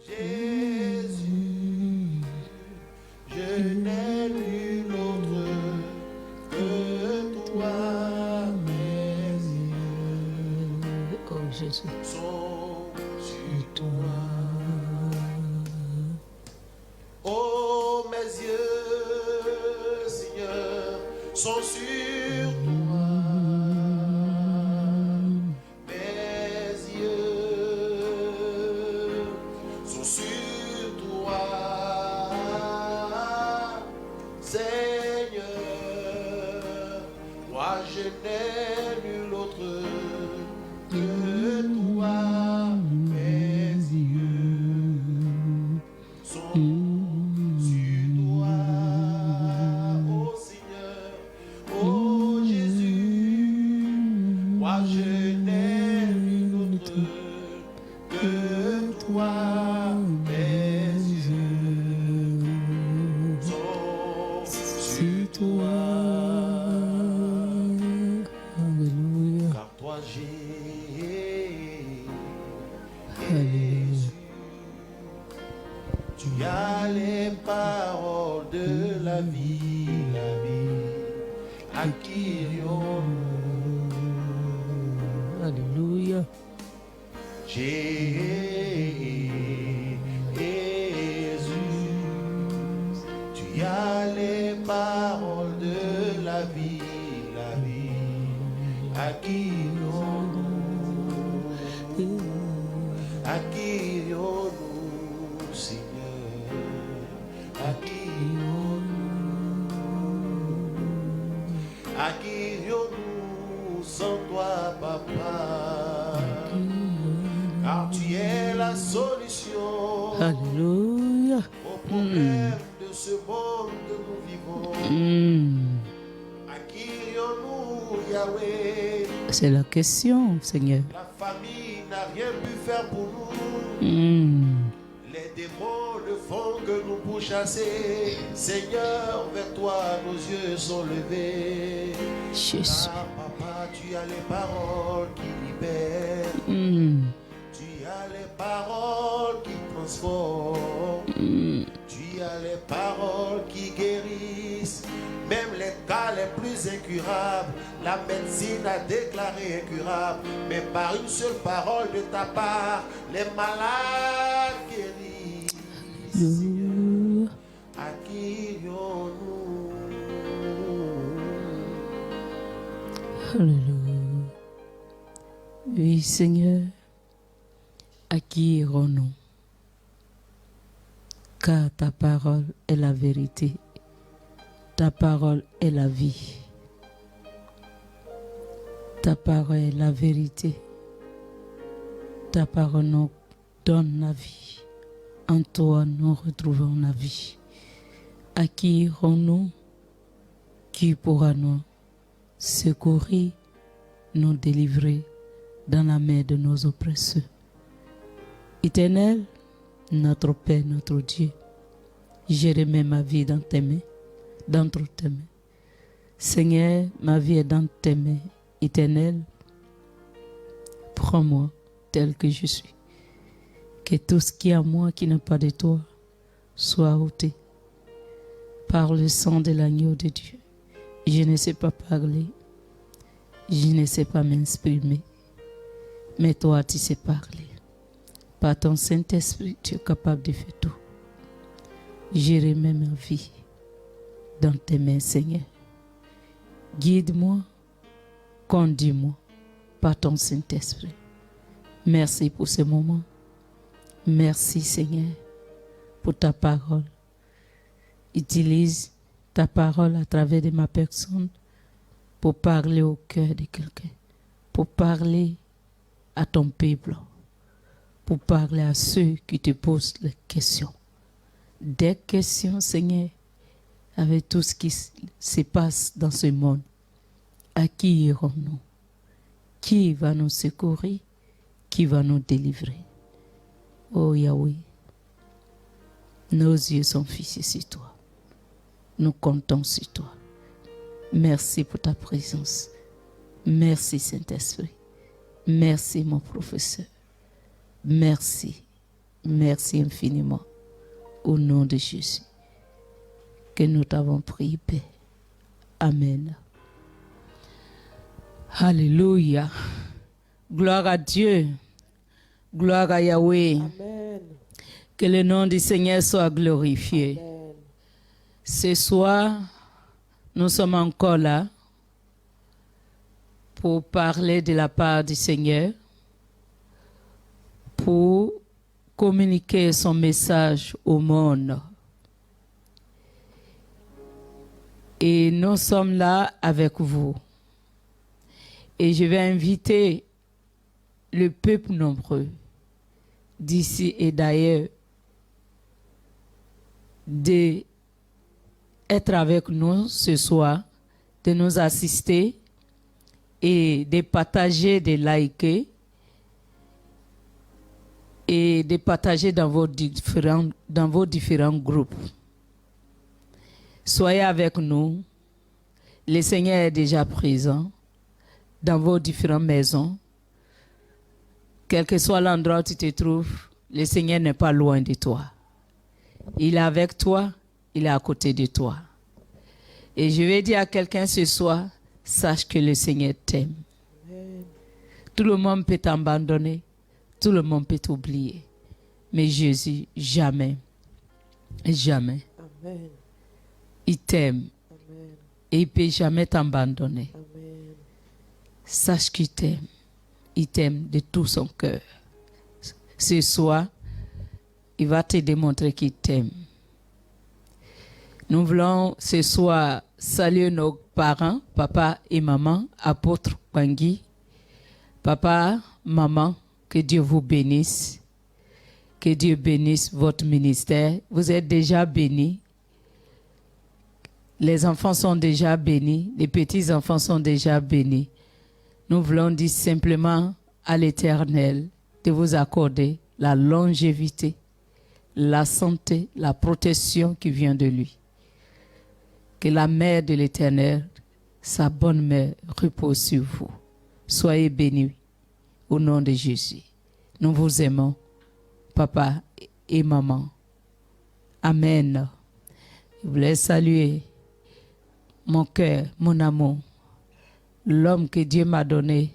Jésus, je n'ai nul autre que toi, mes yeux. Oh Jésus, sont sur toi. Oh, mes yeux, Seigneur, sont sur toi. Mes yeux sont sur toi, Seigneur. Moi, je n'ai nul autre que toi. Mes yeux sont sur toi, oh Seigneur, oh Jésus. Moi, je n'ai nul autre que toi. Mes yeux sont sur toi. Alléluia, Car toi, Alléluia. Jésus, tu as les paroles de la vie, la vie. À qui irions-nous? Alléluia, Jésus, tu as les paroles de la vie, la vie. À qui irions-nous? À qui irions-nous, Seigneur? À qui irions-nous? À qui irions-nous sans toi, Papa? Car tu es la solution Alléluia. au problème de ce monde que nous vivons. À qui irions-nous, Yahweh? C'est la question, Seigneur. La famille n'a rien pu faire pour nous. Les démons ne font que nous pourchasser. Seigneur, vers toi nos yeux sont levés. Jésus. Ah, Papa, tu as les paroles qui libèrent. Tu as les paroles qui transforment. Tu as les paroles qui guérissent. Même les cas les plus incurables, la médecine a déclaré incurable. Mais par une seule parole de ta part, les malades guérissent. Alléluia. À qui irions-nous? Alléluia. Oui, Seigneur, à qui irons-nous? Car ta parole est la vérité. Ta parole est la vie. Ta parole est la vérité. Ta parole nous donne la vie. En toi, nous retrouvons la vie. À qui irons-nous? Qui pourra nous secourir, nous délivrer dans la main de nos oppresseurs? Éternel, notre Père, notre Dieu, je remets ma vie dans tes mains, d'entre tes mains. Seigneur, ma vie est dans tes mains. Éternel, prends-moi tel que je suis. Que tout ce qui est à moi qui n'est pas de toi soit ôté par le sang de l'agneau de Dieu. Je ne sais pas parler, je ne sais pas m'exprimer, mais toi tu sais parler. Par ton Saint-Esprit, tu es capable de faire tout. Je remets ma vie dans tes mains, Seigneur. Guide-moi, conduis-moi par ton Saint-Esprit. Merci pour ce moment. Merci, Seigneur, pour ta parole. Utilise ta parole à travers de ma personne pour parler au cœur de quelqu'un, pour parler à ton peuple, pour parler à ceux qui te posent les questions. Des questions, Seigneur, avec tout ce qui se passe dans ce monde. À qui irons-nous? Qui va nous secourir? Qui va nous délivrer? Oh Yahweh, nos yeux sont fixés sur toi. Nous comptons sur toi. Merci pour ta présence. Merci Saint-Esprit. Merci mon professeur. Merci. Merci infiniment. Au nom de Jésus. Que nous t'avons prié, Père. Amen. Alléluia. Gloire à Dieu. Gloire à Yahweh. Amen. Que le nom du Seigneur soit glorifié. Amen. Ce soir, nous sommes encore là pour parler de la part du Seigneur, pour communiquer son message au monde. Et nous sommes là avec vous. Et je vais inviter le peuple nombreux d'ici et d'ailleurs d'être avec nous ce soir, de nous assister et de partager, de liker et de partager dans vos différents groupes. Soyez avec nous. Le Seigneur est déjà présent dans vos différentes maisons. Quel que soit l'endroit où tu te trouves, le Seigneur n'est pas loin de toi. Il est avec toi, il est à côté de toi. Et je vais dire à quelqu'un ce soir, sache que le Seigneur t'aime. Tout le monde peut t'abandonner, tout le monde peut t'oublier. Mais Jésus, jamais, jamais. Amen. Il t'aime. Amen. Et il ne peut jamais t'abandonner. Amen. Sache qu'il t'aime. Il t'aime de tout son cœur. Ce soir, il va te démontrer qu'il t'aime. Nous voulons ce soir saluer nos parents, papa et maman, apôtre Bangui. Papa, maman, que Dieu vous bénisse. Que Dieu bénisse votre ministère. Vous êtes déjà bénis. Les enfants sont déjà bénis. Les petits-enfants sont déjà bénis. Nous voulons dire simplement à l'Éternel de vous accorder la longévité, la santé, la protection qui vient de lui. Que la main de l'Éternel, sa bonne main, repose sur vous. Soyez bénis au nom de Jésus. Nous vous aimons, papa et maman. Amen. Je voulais saluer mon cœur, mon amour, l'homme que Dieu m'a donné.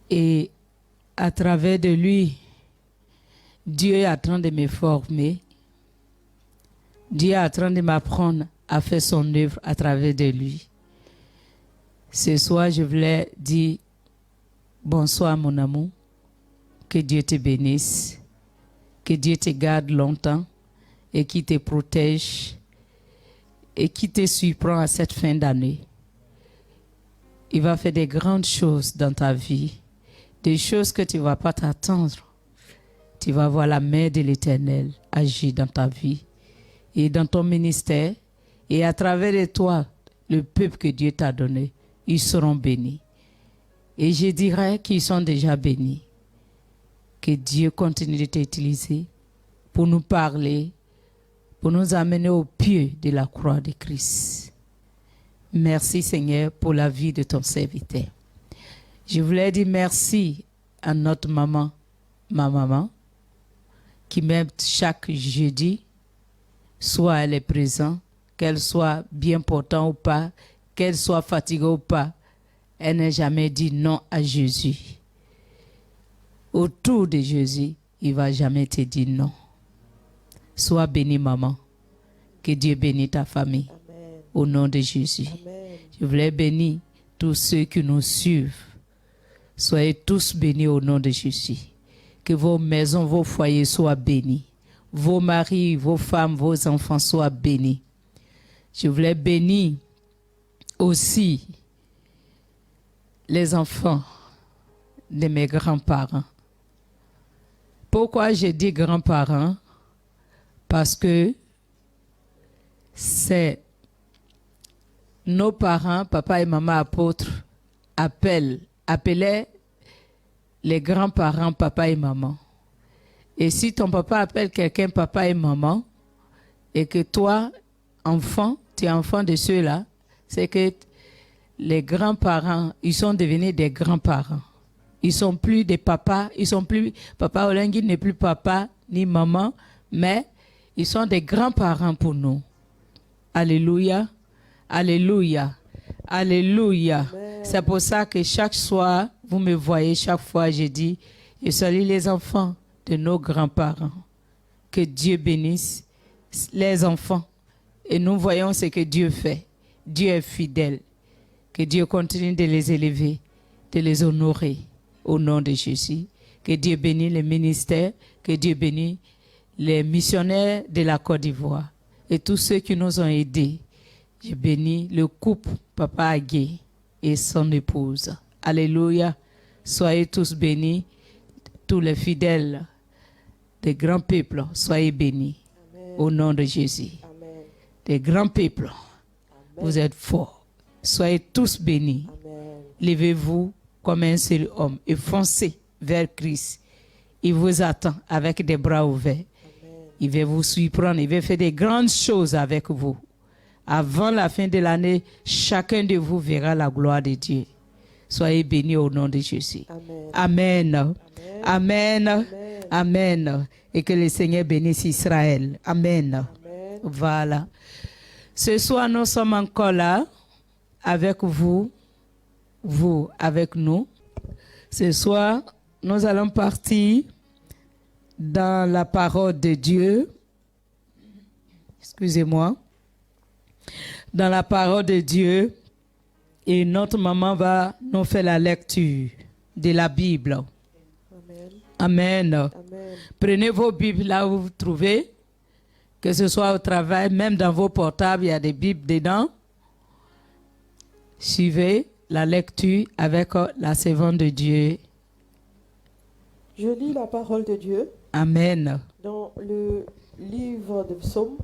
Et à travers de lui, Dieu est en train de me former. Dieu est en train de m'apprendre à faire son œuvre à travers de lui. Ce soir, je voulais dire bonsoir mon amour. Que Dieu te bénisse. Que Dieu te garde longtemps et qu'il te protège et qui te surprend à cette fin d'année. Il va faire des grandes choses dans ta vie, des choses que tu ne vas pas t'attendre. Tu vas voir la main de l'Éternel agir dans ta vie et dans ton ministère. Et à travers de toi, le peuple que Dieu t'a donné, ils seront bénis. Et je dirais qu'ils sont déjà bénis. Que Dieu continue de t'utiliser pour nous parler, pour nous amener au pied de la croix de Christ. Merci Seigneur pour la vie de ton serviteur. Je voulais dire merci à notre maman, ma maman, qui m'aime chaque jeudi, soit elle est présente, qu'elle soit bien portante ou pas, qu'elle soit fatiguée ou pas, elle n'a jamais dit non à Jésus. Autour de Jésus, il ne va jamais te dire non. Sois béni, maman. Que Dieu bénisse ta famille. Amen. Au nom de Jésus. Amen. Je voulais bénir tous ceux qui nous suivent. Soyez tous bénis au nom de Jésus. Que vos maisons, vos foyers soient bénis. Vos maris, vos femmes, vos enfants soient bénis. Je voulais bénir aussi les enfants de mes grands-parents. Pourquoi je dis grands-parents? Parce que c'est nos parents, papa et maman apôtres, appelaient les grands-parents papa et maman. Et si ton papa appelle quelqu'un papa et maman, et que toi, enfant, tu es enfant de ceux-là, c'est que les grands-parents, ils sont devenus des grands-parents. Ils sont plus des papas. Ils sont plus... Papa Olengui n'est plus papa ni maman, mais ils sont des grands-parents pour nous. Alléluia. Alléluia. Alléluia. C'est pour ça que chaque soir, vous me voyez, chaque fois, je dis, je salue les enfants de nos grands-parents. Que Dieu bénisse les enfants. Et nous voyons ce que Dieu fait. Dieu est fidèle. Que Dieu continue de les élever, de les honorer au nom de Jésus. Que Dieu bénisse les ministères, que Dieu bénisse les missionnaires de la Côte d'Ivoire et tous ceux qui nous ont aidés. Je bénis le couple Papa Agué et son épouse. Alléluia. Soyez tous bénis, tous les fidèles des grands peuples, soyez bénis. Amen. Au nom de Jésus. Amen. Des grands peuples, amen. Vous êtes forts. Soyez tous bénis. Amen. Levez-vous comme un seul homme et foncez vers Christ. Il vous attend avec des bras ouverts. Amen. Il va vous surprendre, il va faire des grandes choses avec vous. Avant la fin de l'année, chacun de vous verra la gloire de Dieu. Soyez bénis au nom de Jésus. Amen. Amen. Amen. Amen. Amen. Et que le Seigneur bénisse Israël. Amen. Amen. Voilà. Ce soir, nous sommes encore là avec vous, vous avec nous. Ce soir, nous allons partir dans la parole de Dieu. Excusez-moi. Dans la parole de Dieu. Et notre maman va nous faire la lecture de la Bible. Amen. Amen. Amen. Prenez vos Bibles là où vous vous trouvez. Que ce soit au travail, même dans vos portables, il y a des Bibles dedans. Suivez la lecture avec la servante de Dieu. Je lis la parole de Dieu. Amen. Dans le livre de Psaume,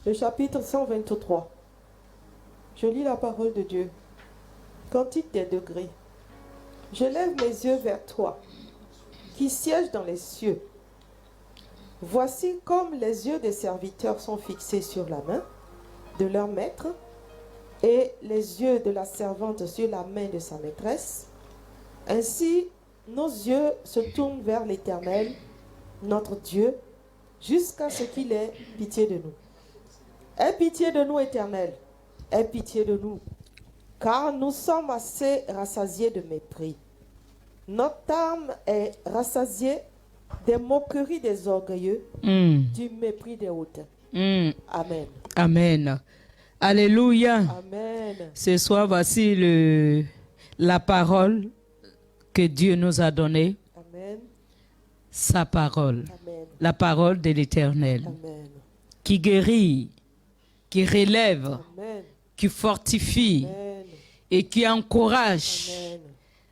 le chapitre 123. Je lis la parole de Dieu. Cantique des degrés. Je lève mes yeux vers toi, qui sièges dans les cieux. Voici comme les yeux des serviteurs sont fixés sur la main de leur maître, et les yeux de la servante sur la main de sa maîtresse. Ainsi, nos yeux se tournent vers l'Éternel, notre Dieu, jusqu'à ce qu'il ait pitié de nous. Aie pitié de nous, Éternel, aie pitié de nous, car nous sommes assez rassasiés de mépris. Notre âme est rassasiée des moqueries des orgueilleux, du mépris des hautains. Amen. Amen. Alléluia. Amen. Ce soir, voici la parole que Dieu nous a donnée. Amen. Sa parole. Amen. La parole de l'Éternel. Amen. Qui guérit, qui relève, Amen. qui fortifie. Amen. Et qui encourage. Amen.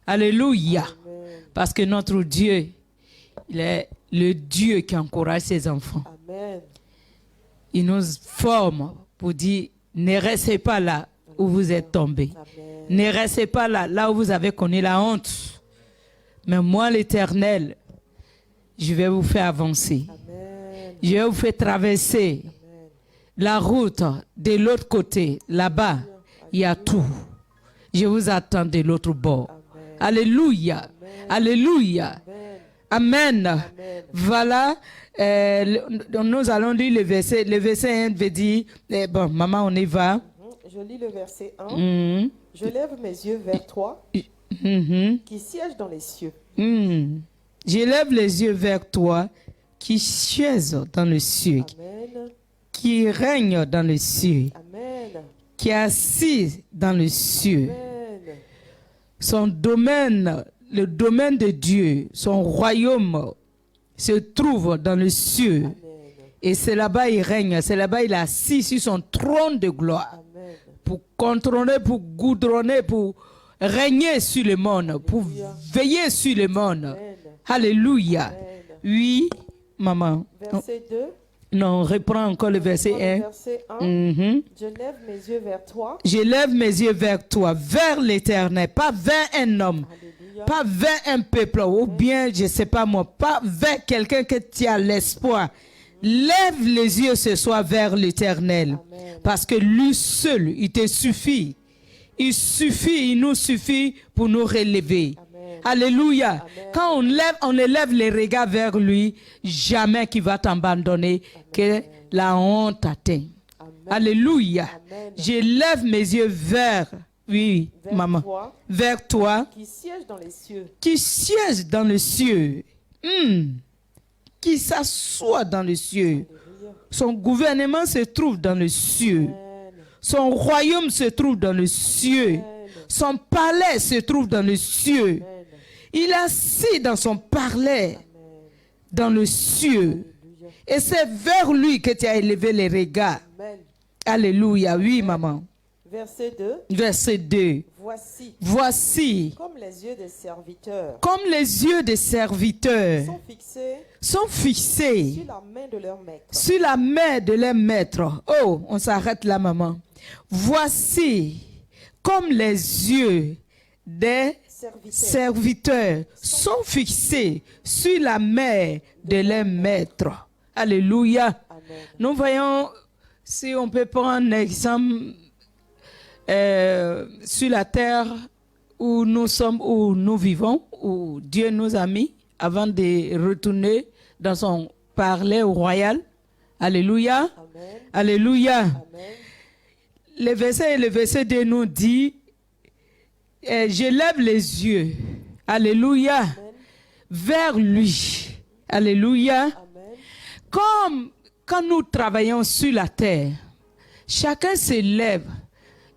Alléluia. Amen. Parce que notre Dieu, il est le Dieu qui encourage ses enfants. Amen. Il nous forme pour dire, ne restez pas là où vous êtes tombés. Amen. Ne restez pas là où vous avez connu la honte. Mais moi, l'Éternel, je vais vous faire avancer. Amen. Je vais vous faire traverser Amen. la route de l'autre côté. Là-bas, il y a tout. Je vous attends de l'autre bord. Amen. Alléluia. Amen. Alléluia. Amen. Amen. Amen. Voilà. Nous allons lire le verset. Le verset 1 veut dire, bon, maman, on y va. Je lis le verset 1. Je lève mes yeux vers toi, qui sièges dans les cieux. Je lève les yeux vers toi, qui siège dans le ciel, Amen. qui règne dans le ciel, Amen. qui est assis dans le ciel. Amen. Son domaine, le domaine de Dieu, son royaume se trouve dans le ciel. Amen. Et c'est là-bas il règne, c'est là-bas il est assis sur son trône de gloire. Amen. Pour contrôler, pour goudronner, pour régner sur le monde, pour veiller sur le monde. Amen. Alléluia. Amen. Oui, maman. Verset 2. Non, reprends encore le verset 1. Verset 1. Je lève mes yeux vers toi. Je lève mes yeux vers toi, vers l'Éternel, pas vers un homme, Alléluia. pas vers un peuple, ou bien, je ne sais pas moi, pas vers quelqu'un que tu as l'espoir. Lève les yeux ce soir vers l'Éternel, parce que lui seul, il te suffit. Il suffit, il nous suffit pour nous relever. Amen. Alléluia. Amen. Quand on élève les regards vers lui, jamais qu'il va t'abandonner, que la honte t'atteint. Alléluia. Amen. J'élève mes yeux vers, oui, Vers maman, toi, vers toi, qui siège dans les cieux. qui siège dans le cieux, qui s'assoit dans le cieux. Alléluia. Son gouvernement se trouve dans le cieux. Amen. Son royaume se trouve dans le cieux. Amen. Son palais se trouve dans le cieux. Amen. Il est assis dans son palais, Amen. dans le cieux. Alléluia. Et c'est vers lui que tu as élevé les regards. Amen. Alléluia. Oui, maman. Verset 2. Verset 2. Voici, Voici, comme les yeux des serviteurs comme les yeux des serviteurs sont fixés sont fixés sur la main de leur maître. sur la main de leur maître. Oh, on s'arrête là, maman. Voici, comme les yeux des serviteurs sont fixés sur la main de leur maître. Alléluia. Amen. Nous voyons, si on peut prendre un exemple sur la terre où nous sommes, où nous vivons, où Dieu nous a mis avant de retourner dans son palais royal. Alléluia. Amen. Alléluia. Amen. Le verset 2 nous dit, je lève les yeux, alléluia, Amen. vers lui. Alléluia. Amen. Comme quand nous travaillons sur la terre, chacun se lève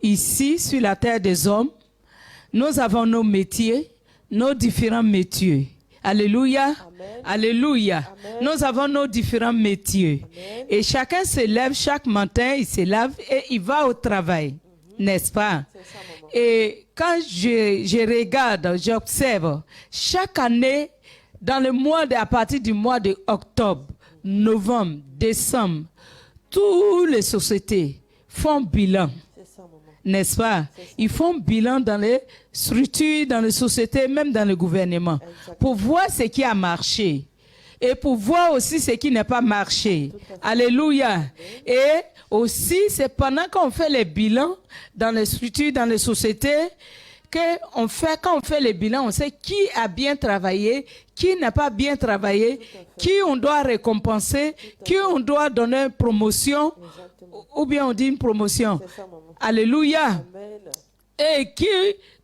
ici sur la terre des hommes. Nous avons nos métiers, nos différents métiers. Alléluia. Amen. Alléluia. Amen. Nous avons nos différents métiers. Amen. Et chacun se lève chaque matin, il se lève et il va au travail. N'est-ce pas? C'est ça, maman. Et quand je regarde, j'observe, chaque année, dans le mois à partir du mois de octobre, novembre, décembre, toutes les sociétés font bilan. C'est ça, maman. N'est-ce pas? Ils font bilan dans les structures, dans les sociétés, même dans le gouvernement, Exactement. pour voir ce qui a marché et pour voir aussi ce qui n'a pas marché. Alléluia. Et aussi, c'est pendant qu'on fait les bilans dans les structures, dans les sociétés, quand on fait les bilans, on sait qui a bien travaillé, qui n'a pas bien travaillé, qui on doit récompenser, qui on doit donner une promotion, Exactement. ou bien on dit une promotion. C'est ça, maman. Alléluia. Amen. Et qui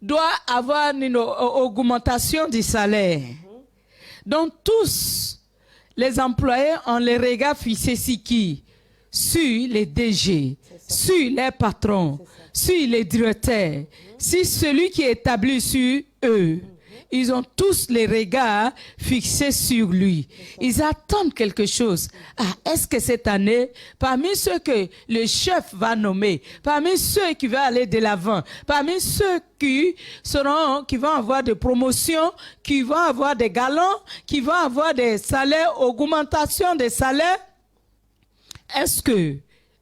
doit avoir une augmentation du salaire. Donc tous les employés ont les regards fixés sur qui? Sur les DG, sur les patrons, sur les directeurs, sur celui qui est établi sur eux. Ils ont tous les regards fixés sur lui. Ils attendent quelque chose. Ah, est-ce que cette année, parmi ceux que le chef va nommer, parmi ceux qui vont aller de l'avant, parmi ceux qui vont avoir des promotions, qui vont avoir des galons, qui vont avoir des salaires, augmentation des salaires, est-ce que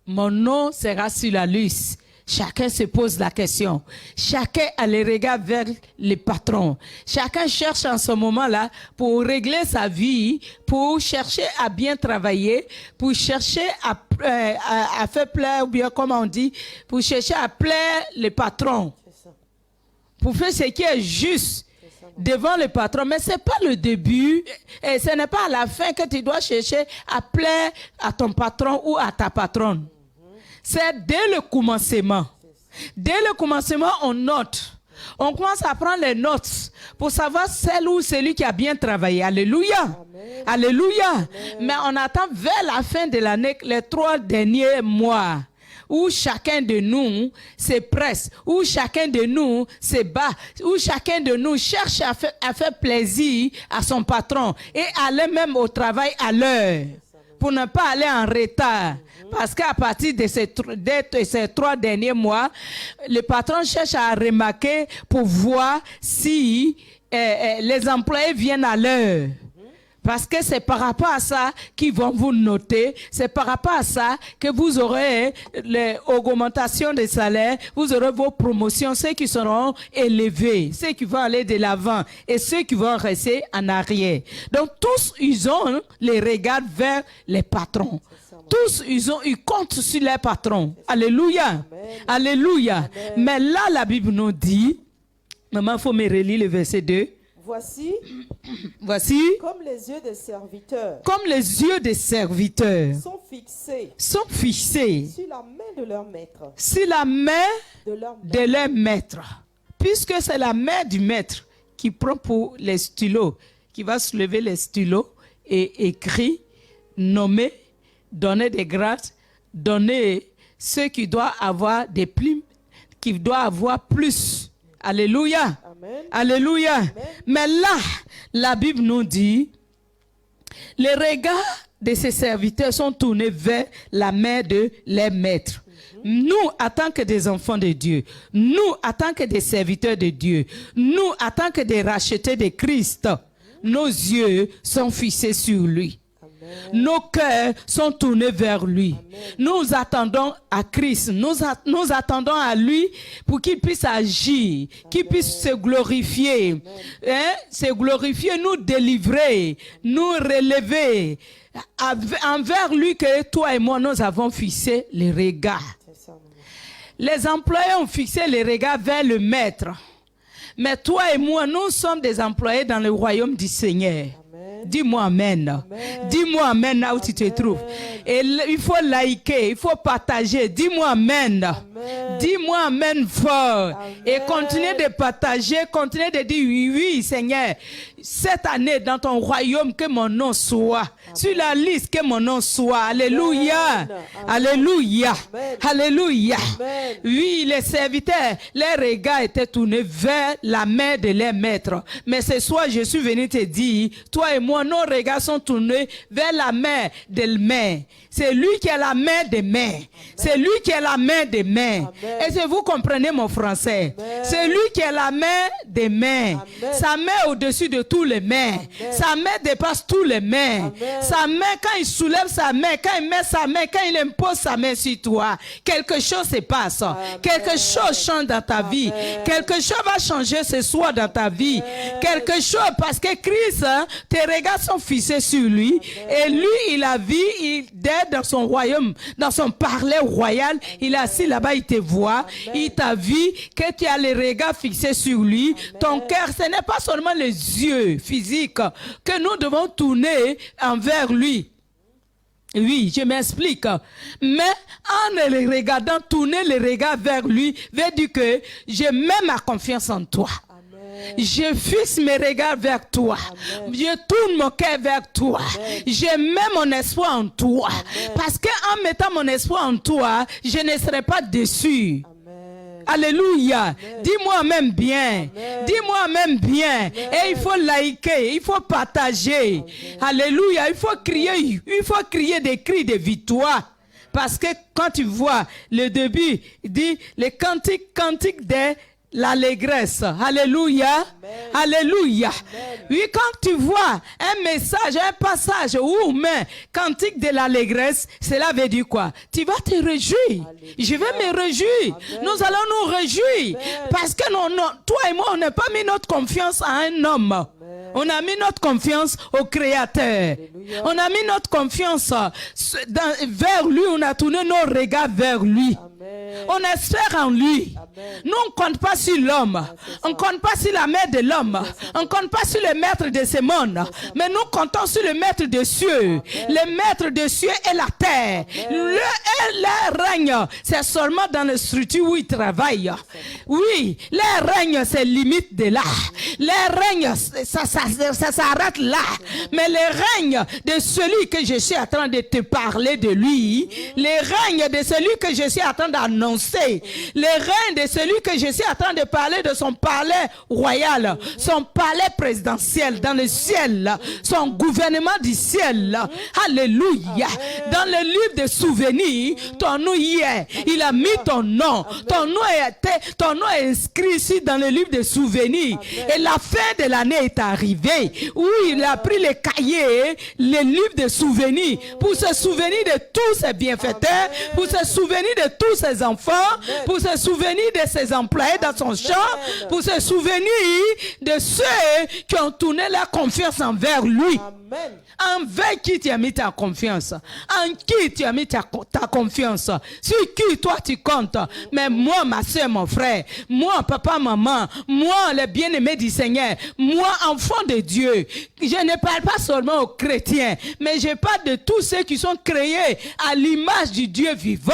mon nom sera sur la liste? Chacun se pose la question. Chacun a les regards vers les patrons. Chacun cherche en ce moment-là pour régler sa vie, pour chercher à bien travailler, pour chercher à faire plaire, ou bien comme on dit, pour chercher à plaire les patrons. C'est ça. Pour faire ce qui est juste devant le patron. Mais ce n'est pas le début et ce n'est pas à la fin que tu dois chercher à plaire à ton patron ou à ta patronne. C'est dès le commencement. Dès le commencement, on note. On commence à prendre les notes pour savoir celle ou celui qui a bien travaillé. Alléluia. Amen. Alléluia. Mais on attend vers la fin de l'année, les 3 derniers mois, où chacun de nous se presse, où chacun de nous se bat, où chacun de nous cherche à faire plaisir à son patron et aller même au travail à l'heure pour ne pas aller en retard. Parce qu'à partir de ces 3 derniers mois, le patron cherche à remarquer pour voir si les employés viennent à l'heure. Parce que c'est par rapport à ça qu'ils vont vous noter. C'est par rapport à ça que vous aurez l'augmentation des salaires, vous aurez vos promotions, ceux qui seront élevés, ceux qui vont aller de l'avant et ceux qui vont rester en arrière. Donc tous, ils ont les regards vers les patrons. Tous, ils comptent sur les patrons. Alléluia. Amen. Alléluia. Amen. Mais là, la Bible nous dit, maman, il faut me relire le verset 2. Voici, comme les yeux des serviteurs comme les yeux des serviteurs sont fixés sur la main de leur maître, la main de leur de leur maître. Puisque c'est la main du maître qui prend pour les stylos, qui va soulever les stylos et écrire, nommer, donner des grades, donner ceux qui doivent avoir des plumes, qui doivent avoir plus. Alléluia. Amen. Alléluia. Amen. Mais là, la Bible nous dit, les regards de ses serviteurs sont tournés vers la main de leurs maîtres. Nous, en tant que des enfants de Dieu, nous, en tant que des serviteurs de Dieu, nous, en tant que des rachetés de Christ, nos yeux sont fixés sur lui. Amen. Nos cœurs sont tournés vers lui. Amen. Nous attendons à Christ. Nous attendons à lui pour qu'il puisse agir, qu'il puisse se glorifier. Hein? Se glorifier, nous délivrer, nous relever. Envers lui que toi et moi, nous avons fixé les regards. C'est ça, maman. Les employés ont fixé les regards vers le maître. Mais toi et moi, nous sommes des employés dans le royaume du Seigneur. Amen. Dis-moi amen. Amen. Dis-moi amen là où tu te Amen. trouves. Et il faut liker, il faut partager. Dis-moi amen. Amen. Dis-moi amen fort. Amen. Et continue de partager, continue de dire oui, oui, Seigneur. Cette année, dans ton royaume, que mon nom soit. Sur la liste, que mon nom soit. Alléluia. Amen. Alléluia. Amen. Alléluia. Amen. Oui, les serviteurs, les regards étaient tournés vers la main de leur maître. Mais ce soir, je suis venu te dire, toi et moi, nos regards sont tournés vers la main de main. C'est lui qui a la main des mains. C'est lui qui a la main des mains. Amen. Est-ce que vous comprenez mon français? Amen. C'est lui qui a la main des mains. Amen. Sa main au-dessus de tous les mains. Amen. Sa main dépasse tous les mains. Amen. Sa main, quand il soulève sa main, quand il met sa main, quand il impose sa main sur toi, quelque chose se passe. Amen. Quelque chose change dans ta vie. Amen. Quelque chose va changer ce soir dans ta vie. Amen. Quelque chose, parce que Christ, hein, tes regards sont fixés sur lui. Et lui, il a vu, d'être dans son royaume, dans son parler royal. Il est assis là-bas, il te voit. Amen. Il t'a vu que tu as les regards fixés sur lui. Amen. Ton cœur, ce n'est pas seulement les yeux physiques que nous devons tourner envers lui. Oui, je m'explique. Mais en le regardant, tourner le regard vers lui, veut dire que je mets ma confiance en toi. Amen. Je fixe mes regards vers toi. Amen. Je tourne mon cœur vers toi. Amen. Je mets mon espoir en toi. Amen. Parce qu'en mettant mon espoir en toi, je ne serai pas déçu. Amen. Alléluia. Dis-moi même bien. Amen. Dis-moi même bien. Amen. Et il faut liker, il faut partager. Alléluia. Il faut crier des cris de victoire. Parce que quand tu vois le début, il dit le cantique de l'allégresse. Alléluia. Alléluia. Oui, quand tu vois un message, un passage ou même cantique de l'allégresse, cela veut dire quoi? Tu vas te réjouir. Je vais me réjouir. Amen. Nous allons nous réjouir. Amen. Parce que toi et moi, on n'a pas mis notre confiance à un homme. On a mis notre confiance au Créateur. Alléluia. On a mis notre confiance vers lui. On a tourné nos regards vers lui. Amen. On espère en lui. Amen. Nous, on ne compte pas sur l'homme. c'est ça. On ne compte pas sur la mère de l'homme. On ne compte pas sur le maître de ce monde. Mais nous comptons sur le maître des cieux. Le maître des cieux et la terre. Leur règne, c'est seulement dans la structure où il travaille. Oui, leur règne, c'est limite de là. Leur règne, ça s'arrête là. Mais le règne de celui que je suis en train de te parler de lui, le règne de celui que je suis en train d'annoncer, le règne de celui que je suis en train de parler de son palais royal, son palais présidentiel dans le ciel, son gouvernement du ciel. Alléluia. Dans le livre des souvenirs, ton nom y est. Il a mis ton nom. Ton nom est inscrit ici dans le livre des souvenirs. Et la fin de l'année est arrivée. Où il a pris les cahiers, les livres de souvenirs, pour se souvenir de tous ses bienfaiteurs, pour se souvenir de tous ses enfants, pour se souvenir de ses employés dans son champ, pour se souvenir de ceux qui ont tourné leur confiance envers lui. Amen. Envers qui tu as mis ta confiance? En qui tu as mis ta confiance? Sur qui toi tu comptes? Mais moi, ma soeur, mon frère, moi, papa, maman, moi, le bien-aimé du Seigneur, moi, enfant de Dieu, je ne parle pas seulement aux chrétiens, mais je parle de tous ceux qui sont créés à l'image du Dieu vivant.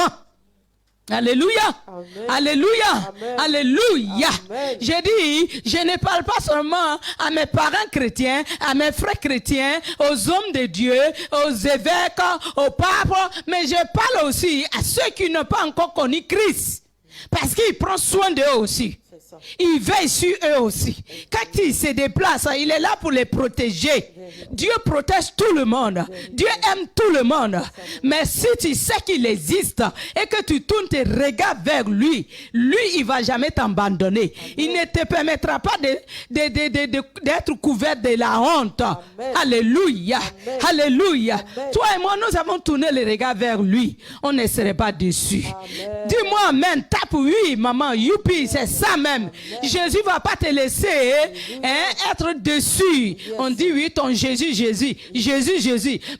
Alléluia. Amen. Alléluia. Amen. Alléluia. Amen. J'ai dit, je ne parle pas seulement à mes parents chrétiens, à mes frères chrétiens, aux hommes de Dieu, aux évêques, aux papes, mais je parle aussi à ceux qui n'ont pas encore connu Christ. Parce qu'il prend soin d'eux aussi. Il veille sur eux aussi. Quand il se déplace, il est là pour les protéger. Dieu protège tout le monde. Dieu aime tout le monde. Mais si tu sais qu'il existe et que tu tournes tes regards vers lui, lui, il ne va jamais t'abandonner. Il ne te permettra pas d'être couvert de la honte. Amen. Alléluia. Amen. Alléluia. Amen. Toi et moi, nous avons tourné les regards vers lui. On ne serait pas déçus. Dis-moi amen. Tape oui, maman. Youpi, c'est ça même. Jésus ne va pas te laisser être dessus. On dit oui, ton Jésus.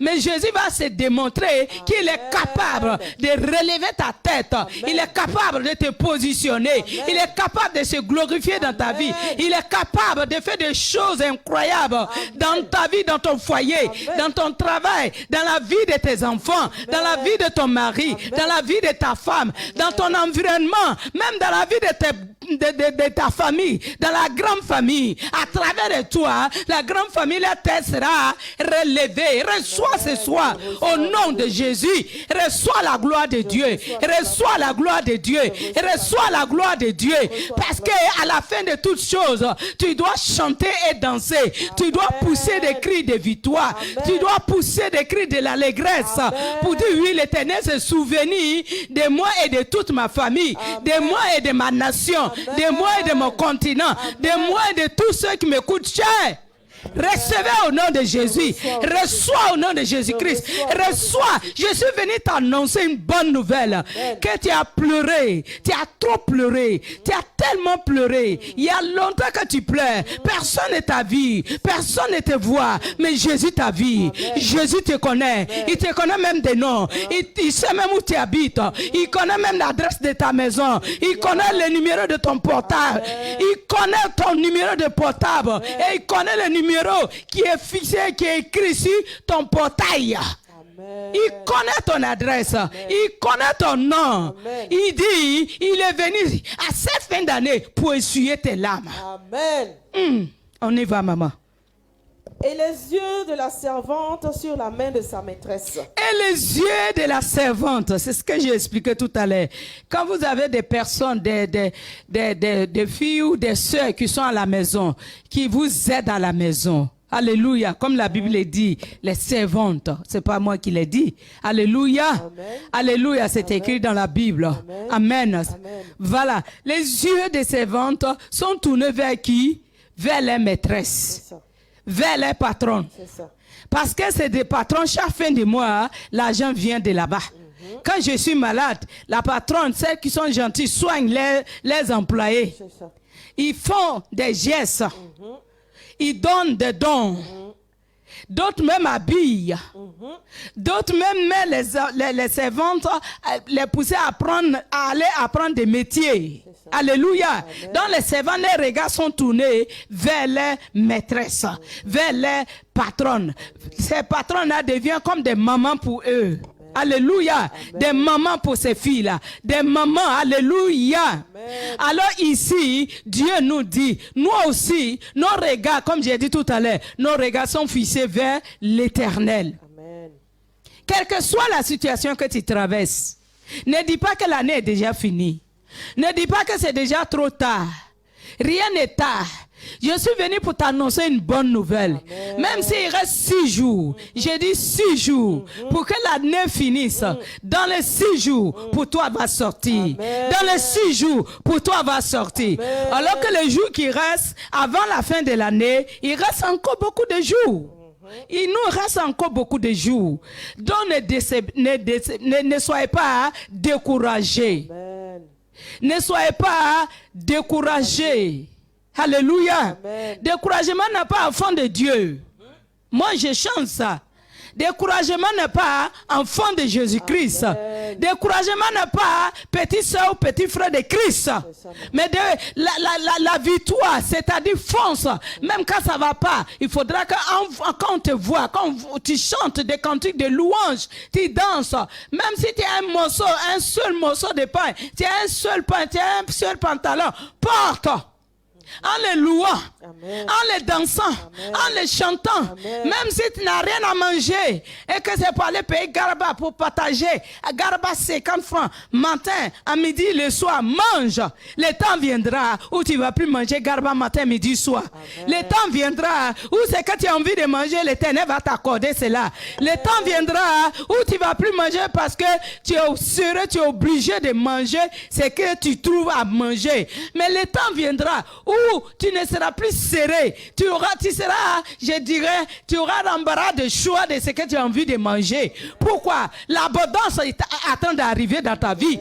Mais Jésus va se démontrer qu'il est capable de relever ta tête. Il est capable de te positionner. Il est capable de se glorifier dans ta vie. Il est capable de faire des choses incroyables dans ta vie, dans ton foyer, dans ton travail, dans la vie de tes enfants, dans la vie de ton mari, dans la vie de ta femme, dans ton environnement, même dans la vie de ta famille, dans la grande famille. À travers de toi, la grande famille, la tête sera relevée. Reçois ce soir, au nom de Jésus, reçois la gloire de Dieu. Reçois la gloire de Dieu. Reçois la gloire de Dieu. Parce que à la fin de toutes choses, tu dois chanter et danser. Tu dois pousser des cris de victoire. Tu dois pousser des cris de l'allégresse. Pour dire oui, l'Éternel se souvenir de moi et de toute ma famille, de moi et de ma nation, de moi et de mon continent, de moi et de tous ceux qui m'écoutent cher. Recevez au nom de Jésus. Reçois au nom de Jésus-Christ. Reçois. Je suis venu t'annoncer une bonne nouvelle. Que tu as pleuré. Tu as trop pleuré. Tu as tellement pleuré. Il y a longtemps que tu pleures. Personne ne t'a vu. Personne ne te voit. Mais Jésus t'a vu. Jésus te connaît. Il te connaît même des noms. Il sait même où tu habites. Il connaît même l'adresse de ta maison. Il connaît le numéro de ton portable. Il connaît ton numéro de portable. Et il connaît le numéro qui est fixé, qui est écrit sur ton portail. Amen. Il connaît ton adresse. Amen. Il connaît ton nom. Amen. Il dit, il est venu à cette fin d'année pour essuyer tes larmes. Amen. On y va, maman. Et les yeux de la servante sur la main de sa maîtresse. Et les yeux de la servante, c'est ce que j'ai expliqué tout à l'heure. Quand vous avez des personnes, des filles ou des sœurs qui sont à la maison, qui vous aident à la maison. Alléluia, comme la Bible dit, les servantes, c'est pas moi qui l'ai dit. Alléluia, amen. Alléluia, c'est écrit dans la Bible. Amen. Amen. Amen. Voilà, les yeux des servantes sont tournés vers qui? Vers les maîtresses. Vers les patrons. Parce que c'est des patrons, chaque fin de mois, l'argent vient de là-bas. Quand je suis malade, la patronne, celles qui sont gentilles, soignent les employés. Ils font des gestes. Ils donnent des dons. D'autres même habillent. D'autres même mettent les servantes, les pousser à aller apprendre des métiers. Alléluia. Amen. Dans les servants, les regards sont tournés vers les maîtresses, vers les patronnes. Ces patronnes-là deviennent comme des mamans pour eux. Alléluia. Amen. Des mamans pour ces filles-là. Des mamans. Alléluia. Amen. Alors ici, Dieu nous dit, nous aussi, nos regards, comme j'ai dit tout à l'heure, nos regards sont fixés vers l'Éternel. Amen. Quelle que soit la situation que tu traverses, ne dis pas que l'année est déjà finie. Ne dis pas que c'est déjà trop tard. Rien n'est tard. Je suis venu pour t'annoncer une bonne nouvelle. Amen. Même s'il reste 6 jours, j'ai dit 6 jours, pour que l'année finisse. Dans les 6 jours, pour toi va sortir. Amen. Dans les 6 jours, pour toi va sortir. Amen. Alors que les jours qui restent, avant la fin de l'année, il reste encore beaucoup de jours. Il nous reste encore beaucoup de jours. Donc ne soyez pas découragés. Amen. Ne soyez pas découragés. Alléluia. Amen. Découragement n'est pas enfant de Dieu. Moi, je chante ça. Découragement n'est pas enfant de Jésus-Christ. Amen. Découragement n'est pas petit soeur ou petit frère de Christ. Mais la victoire, c'est-à-dire fonce. Même quand ça ne va pas, il faudra que quand on te voit, quand tu chantes des cantiques de louange, tu danses. Même si tu as un seul morceau de pain, tu as un seul pain, tu as un seul pantalon, porte. En les louant, Amen. en les dansant, Amen. en les chantant, Amen. même si tu n'as rien à manger et que c'est pour aller payer Garba pour partager, Garba 50 francs, matin, à midi, le soir, mange. Le temps viendra où tu ne vas plus manger Garba matin, midi, soir. Amen. Le temps viendra où c'est que tu as envie de manger, l'Éternel va t'accorder cela. Le temps viendra où tu ne vas plus manger parce que tu es obligé de manger ce que tu trouves à manger. Mais le temps viendra où tu ne seras plus serré. Tu auras l'embarras de choix de ce que tu as envie de manger. Pourquoi? L'abondance est en train d'arriver dans ta vie.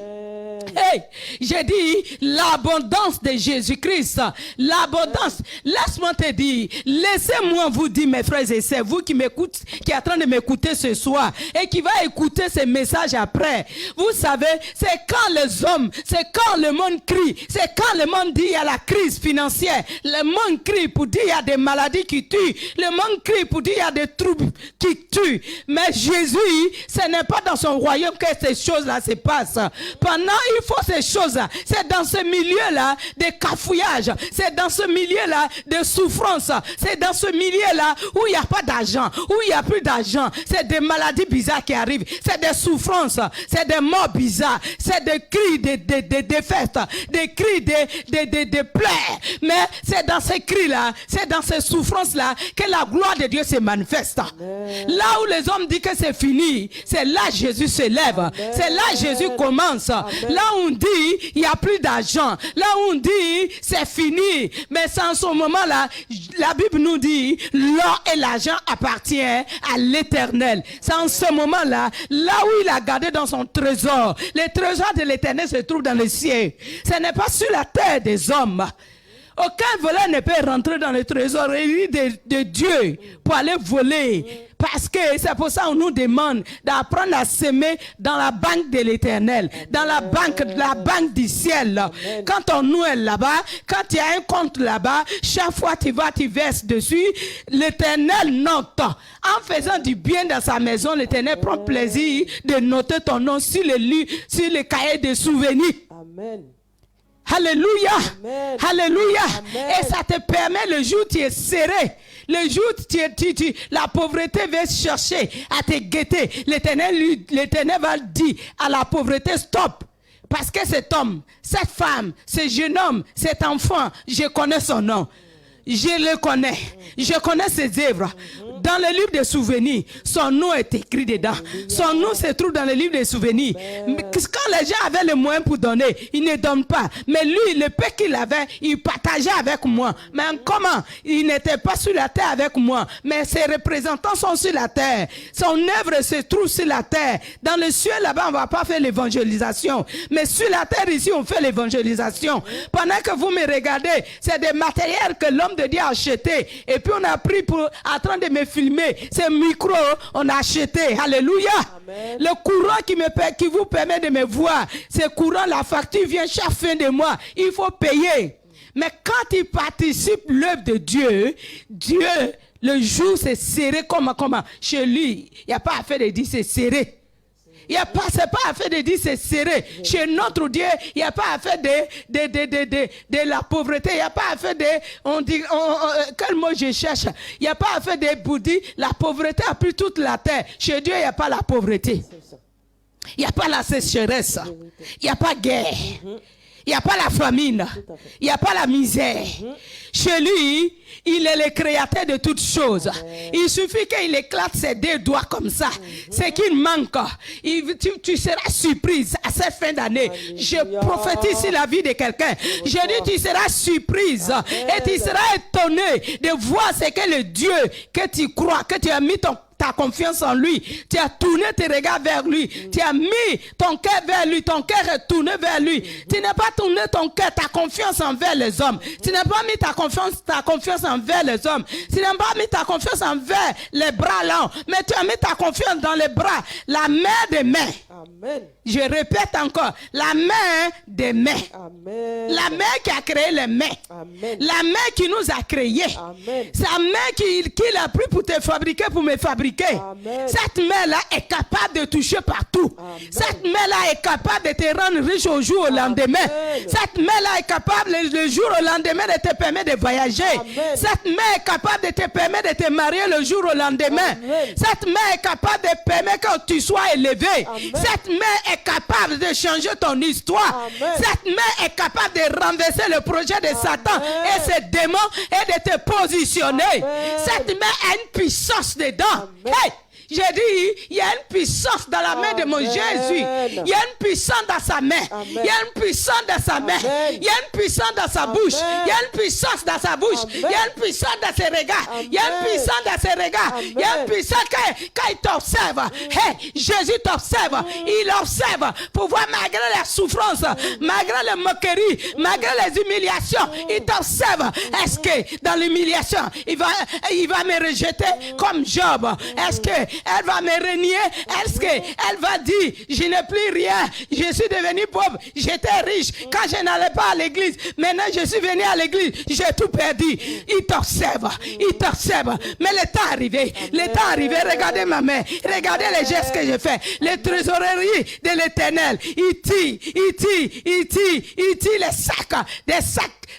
Hey, j'ai dit l'abondance de Jésus-Christ. L'abondance. Laisse-moi te dire, laissez-moi vous dire, mes frères et sœurs, vous qui m'écoutez, qui êtes en train de m'écouter ce soir et qui va écouter ce message après. Vous savez, c'est quand les hommes, c'est quand le monde crie, c'est quand le monde dit il y a la crise financière, le monde crie pour dire il y a des maladies qui tuent, le monde crie pour dire il y a des troubles qui tuent. Mais Jésus, ce n'est pas dans son royaume que ces choses-là se passent. Pendant il faut ces choses-là. C'est dans ce milieu-là de cafouillage. C'est dans ce milieu-là de souffrance. C'est dans ce milieu-là où il n'y a pas d'argent, où il n'y a plus d'argent. C'est des maladies bizarres qui arrivent. C'est des souffrances. C'est des morts bizarres. C'est des cris de défaite. Des cris de pleurs. Mais c'est dans ces cris-là, c'est dans ces souffrances-là que la gloire de Dieu se manifeste. Amen. Là où les hommes disent que c'est fini, c'est là Jésus se lève. Amen. C'est là Jésus commence. Amen. Là où on dit il n'y a plus d'argent, là où on dit c'est fini, mais c'est en ce moment-là, la Bible nous dit l'or et l'argent appartiennent à l'Éternel. C'est en ce moment-là, là où il a gardé dans son trésor. Le trésor de l'Éternel se trouve dans le ciel. Ce n'est pas sur la terre des hommes. Aucun voleur ne peut rentrer dans le trésor de Dieu pour aller voler. Parce que c'est pour ça qu'on nous demande d'apprendre à s'aimer dans la banque de l'Éternel, dans la banque du ciel. Amen. Quand on est là-bas, quand il y a un compte là-bas, chaque fois tu verses dessus, l'Éternel note. En faisant du bien dans sa maison, l'Éternel prend plaisir de noter ton nom sur le cahier de souvenirs. Amen. Alléluia. Amen. Alléluia. Amen. Et ça te permet le jour où tu es serré, le jour où la pauvreté va chercher à te guetter. L'Éternel va dire à la pauvreté stop. Parce que cet homme, cette femme, ce jeune homme, cet enfant, je connais son nom. Je le connais. Je connais ses œuvres. Dans le livre des souvenirs, son nom est écrit dedans. Son nom se trouve dans le livre des souvenirs. Quand les gens avaient les moyens pour donner, ils ne donnent pas. Mais lui, le peu qu'il avait, il partageait avec moi. Mais comment? Il n'était pas sur la terre avec moi. Mais ses représentants sont sur la terre. Son œuvre se trouve sur la terre. Dans le ciel, là-bas, on ne va pas faire l'évangélisation. Mais sur la terre, ici, on fait l'évangélisation. Pendant que vous me regardez, c'est des matériels que l'homme de Dieu a acheté. Et puis on a pris pour en train de me filmer. Ces micros, on a acheté. Alléluia. Amen. Le courant qui vous permet de me voir, ce courant, la facture vient chaque fin de mois. Il faut payer. Mais quand il participe l'œuvre de Dieu, le jour c'est serré comme chez lui. Il n'y a pas affaire de dire c'est serré. Il n'y a pas, c'est pas affaire de dire c'est serré. Chez notre Dieu, il n'y a pas affaire de la pauvreté. Il n'y a pas affaire quel mot je cherche? Il n'y a pas affaire de bouddhi. La pauvreté a pris toute la terre. Chez Dieu, il n'y a pas la pauvreté. Il n'y a pas la sécheresse. Il n'y a pas de guerre. Il n'y a pas la famine. Il n'y a pas la misère. Chez lui, il est le créateur de toutes choses. Il suffit qu'il éclate ses deux doigts comme ça. Ce qu'il manque, tu seras surprise à cette fin d'année. Je prophétise sur la vie de quelqu'un. Je dis, tu seras surprise et tu seras étonné de voir ce que le Dieu que tu crois, que tu as mis ta confiance en lui, tu as tourné tes regards vers lui, tu as mis ton cœur vers lui, ton cœur est tourné vers lui. Tu n'as pas tourné ton cœur, ta confiance envers les hommes. Tu n'as pas mis ta confiance envers les hommes. Tu n'as pas mis ta confiance envers les bras là, mais tu as mis ta confiance dans les bras, la main des mains. Amen. Je répète encore, la main des mains. Amen. La main qui a créé les mains. Amen. La main qui nous a créés. Amen. Sa main qu'il a pris pour te fabriquer, pour me fabriquer. Amen. Cette main-là est capable de toucher partout. Amen. Cette main-là est capable de te rendre riche au jour au lendemain. Amen. Cette main-là est capable le jour au lendemain de te permettre de voyager. Amen. Cette main est capable de te permettre de te marier le jour au lendemain. Amen. Cette main est capable de permettre que tu sois élevé. Amen. Cette main est capable de changer ton histoire. Amen. Cette main est capable de renverser le projet de Satan et ses démons et de te positionner. Amen. Cette main a une puissance dedans. Amen. Hey! J'ai dit, il y a une puissance dans la main de mon Amen. Jésus. Il y a une puissance dans sa main. Amen. Il y a une puissance dans sa main. Amen. Il y a une puissance dans sa Amen. bouche. Il y a une puissance dans sa bouche. Amen. Il y a une puissance dans ses regards. Il y a une Amen. puissance dans ses regards. Amen. Il y a une puissance quand il t'observe. Hey, Jésus t'observe. Il observe pour voir malgré la souffrance, malgré les moqueries, malgré les humiliations. Il t'observe. Est-ce que dans l'humiliation, il va me rejeter comme Job? Est-ce qu'elle va me renier? Est-ce qu'elle va dire, je n'ai plus rien, je suis devenu pauvre, j'étais riche quand je n'allais pas à l'église, maintenant je suis venu à l'église, j'ai tout perdu. Il t'observe, mais le temps est arrivé, regardez ma main, regardez les gestes que je fais, les trésoreries de l'Éternel, il tire les sacs,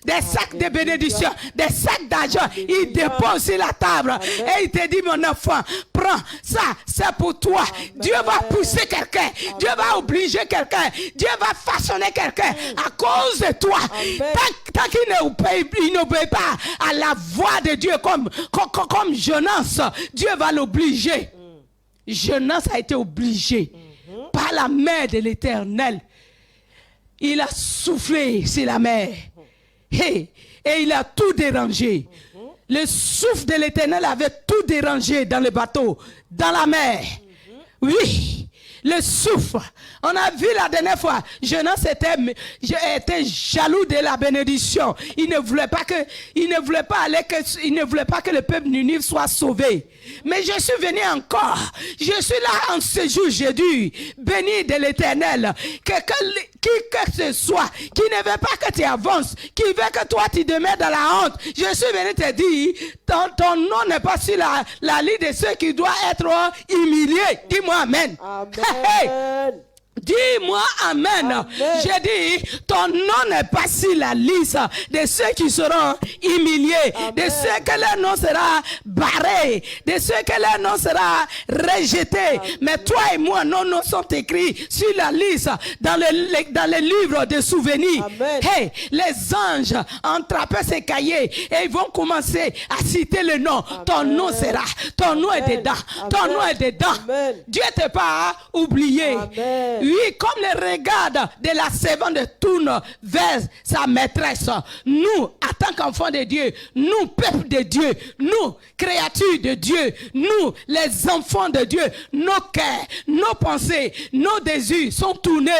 des sacs de bénédiction, des sacs d'argent, il dépose sur la table et il te dit, mon enfant, prends ça, c'est pour toi. Amen. Dieu va pousser quelqu'un, Dieu va obliger quelqu'un, Dieu va façonner quelqu'un à cause de toi. Tant qu'il n'obéit pas à la voix de Dieu comme Jonas, Dieu va l'obliger. Jonas a été obligé par la main de l'Éternel. Il a soufflé sur la mer. Et il a tout dérangé. Le souffle de l'Éternel avait tout dérangé dans le bateau, dans la mer. Oui, le souffle. On a vu la dernière fois, Jonas était jaloux de la bénédiction. Il ne voulait pas que le peuple Ninive soit sauvé. Mais je suis venu encore. Je suis là en ce jour, j'ai dû bénir de l'Éternel. Qui que ce soit, qui ne veut pas que tu avances, qui veut que toi tu demeures dans la honte. Je suis venu te dire, ton nom n'est pas sur la liste de ceux qui doivent être humiliés. Dis-moi amen. Amen. Hey. Dis-moi amen. Amen. J'ai dit, ton nom n'est pas sur la liste de ceux qui seront humiliés, amen, de ceux que leur nom sera barré, de ceux que leur nom sera rejeté. Amen. Mais toi et moi, nos noms sont écrits sur la liste dans le livre de souvenirs. Amen. Hey, les anges ont attrapé ces cahiers et ils vont commencer à citer le nom. Amen. Ton nom sera, ton nom est dedans, ton nom est dedans. Amen. Dieu ne t'a pas oublié. Amen. Oui, comme le regard de la servante tourne vers sa maîtresse, nous, en tant qu'enfants de Dieu, nous, peuple de Dieu, nous, créatures de Dieu, nous, les enfants de Dieu, nos cœurs, nos pensées, nos désirs sont tournés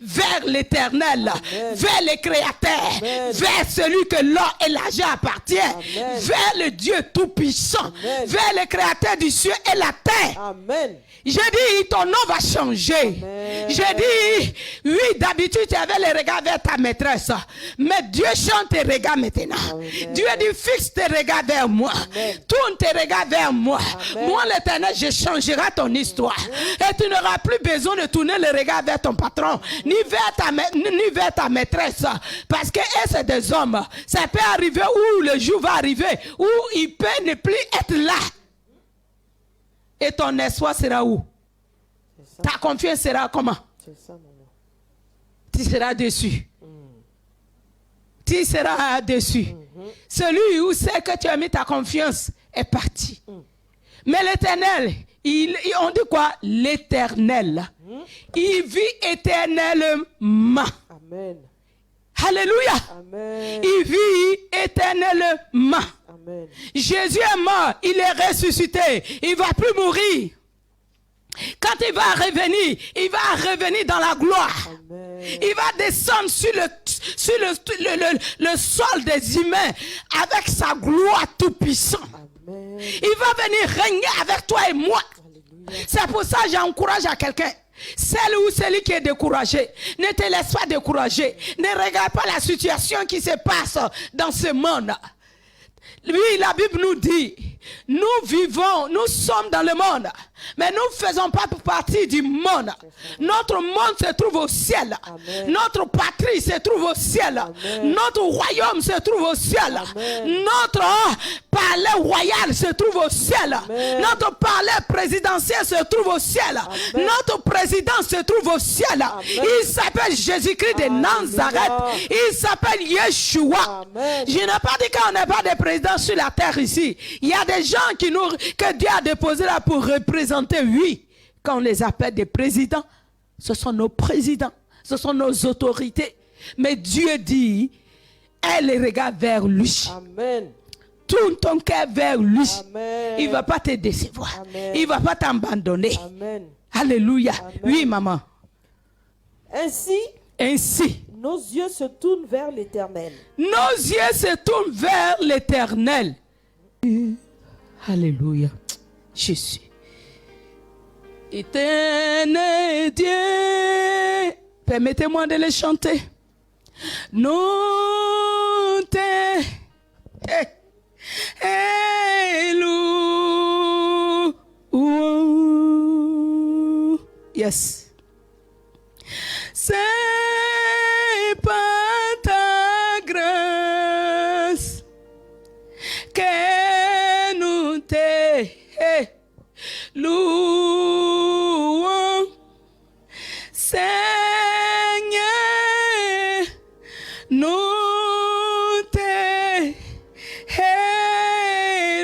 vers l'Éternel, vers le Créateur, Amen, vers celui que l'or et l'argent appartiennent, Amen, vers le Dieu Tout-Puissant, vers le Créateur du ciel et la terre. Amen. J'ai dit, ton nom va changer. Amen. J'ai dit, oui, d'habitude, tu avais le regard vers ta maîtresse. Mais Dieu change tes regards maintenant. Amen. Dieu dit, fixe tes regards vers moi. Amen. Tourne tes regards vers moi. Amen. Moi, l'Éternel, je changerai ton histoire. Amen. Et tu n'auras plus besoin de tourner le regard vers ton patron, ni vers ta maîtresse. Parce que c'est des hommes. Ça peut arriver où le jour va arriver, où il peut ne plus être là. Et ton espoir sera où? Ta confiance sera comment? Ça, tu seras déçu. Tu seras déçu. Celui où c'est que tu as mis ta confiance est parti. Mais l'Éternel, On dit quoi? L'Éternel. Il vit éternellement. Amen. Alléluia. Amen. Il vit éternellement. Amen. Jésus est mort, il est ressuscité, il ne va plus mourir. Quand il va revenir dans la gloire. Amen. Il va descendre sur le sol des humains avec sa gloire tout-puissante. Amen. Il va venir régner avec toi et moi. Alléluia. C'est pour ça que j'encourage à quelqu'un. Celle ou celui qui est découragé, ne te laisse pas décourager. Ne regarde pas la situation qui se passe dans ce monde. Oui, la Bible nous dit, nous vivons, nous sommes dans le monde, mais nous ne faisons pas partie du monde. Notre monde se trouve au ciel. Amen. Notre patrie se trouve au ciel. Amen. Notre royaume se trouve au ciel. Amen. Notre palais royal se trouve au ciel. Amen. Notre palais présidentiel se trouve au ciel. Amen. Notre président se trouve au ciel. Amen. Il s'appelle Jésus-Christ de Alléluia. Nazareth. Il s'appelle Yeshua. Amen. Je n'ai pas dit qu'on n'est pas de président sur la terre ici. Il y a des gens que Dieu a déposés là pour représenter, oui. Quand on les appelle des présidents, ce sont nos présidents, ce sont nos autorités. Mais Dieu dit, elle les regarde vers lui. Amen. Tourne ton cœur vers lui. Amen. Il ne va pas te décevoir. Amen. Il ne va pas t'abandonner. Amen. Alléluia. Amen. Oui, maman. Ainsi, nos yeux se tournent vers l'Éternel. Nos yeux se tournent vers l'Éternel. Alléluia. Jésus. Éternel Dieu. Permettez-moi de les chanter. Nous te louons. Yes. C'est par ta grâce que nous te louons, Seigneur, nous te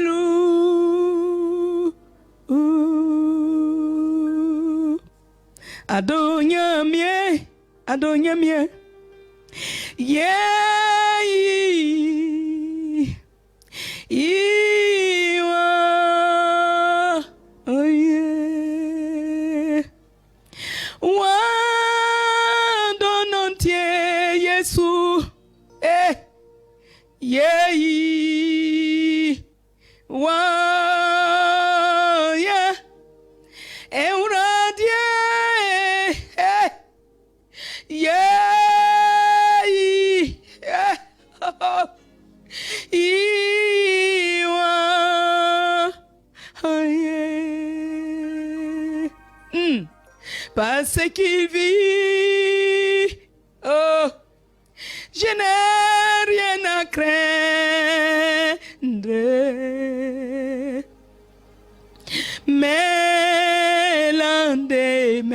louons. Adonai, Adonai, yeah. Oh yeah. Don entier Yesu. Yeah. Yeah. Parce qu'il vit, oh, je n'ai rien à craindre. Mais lendemain,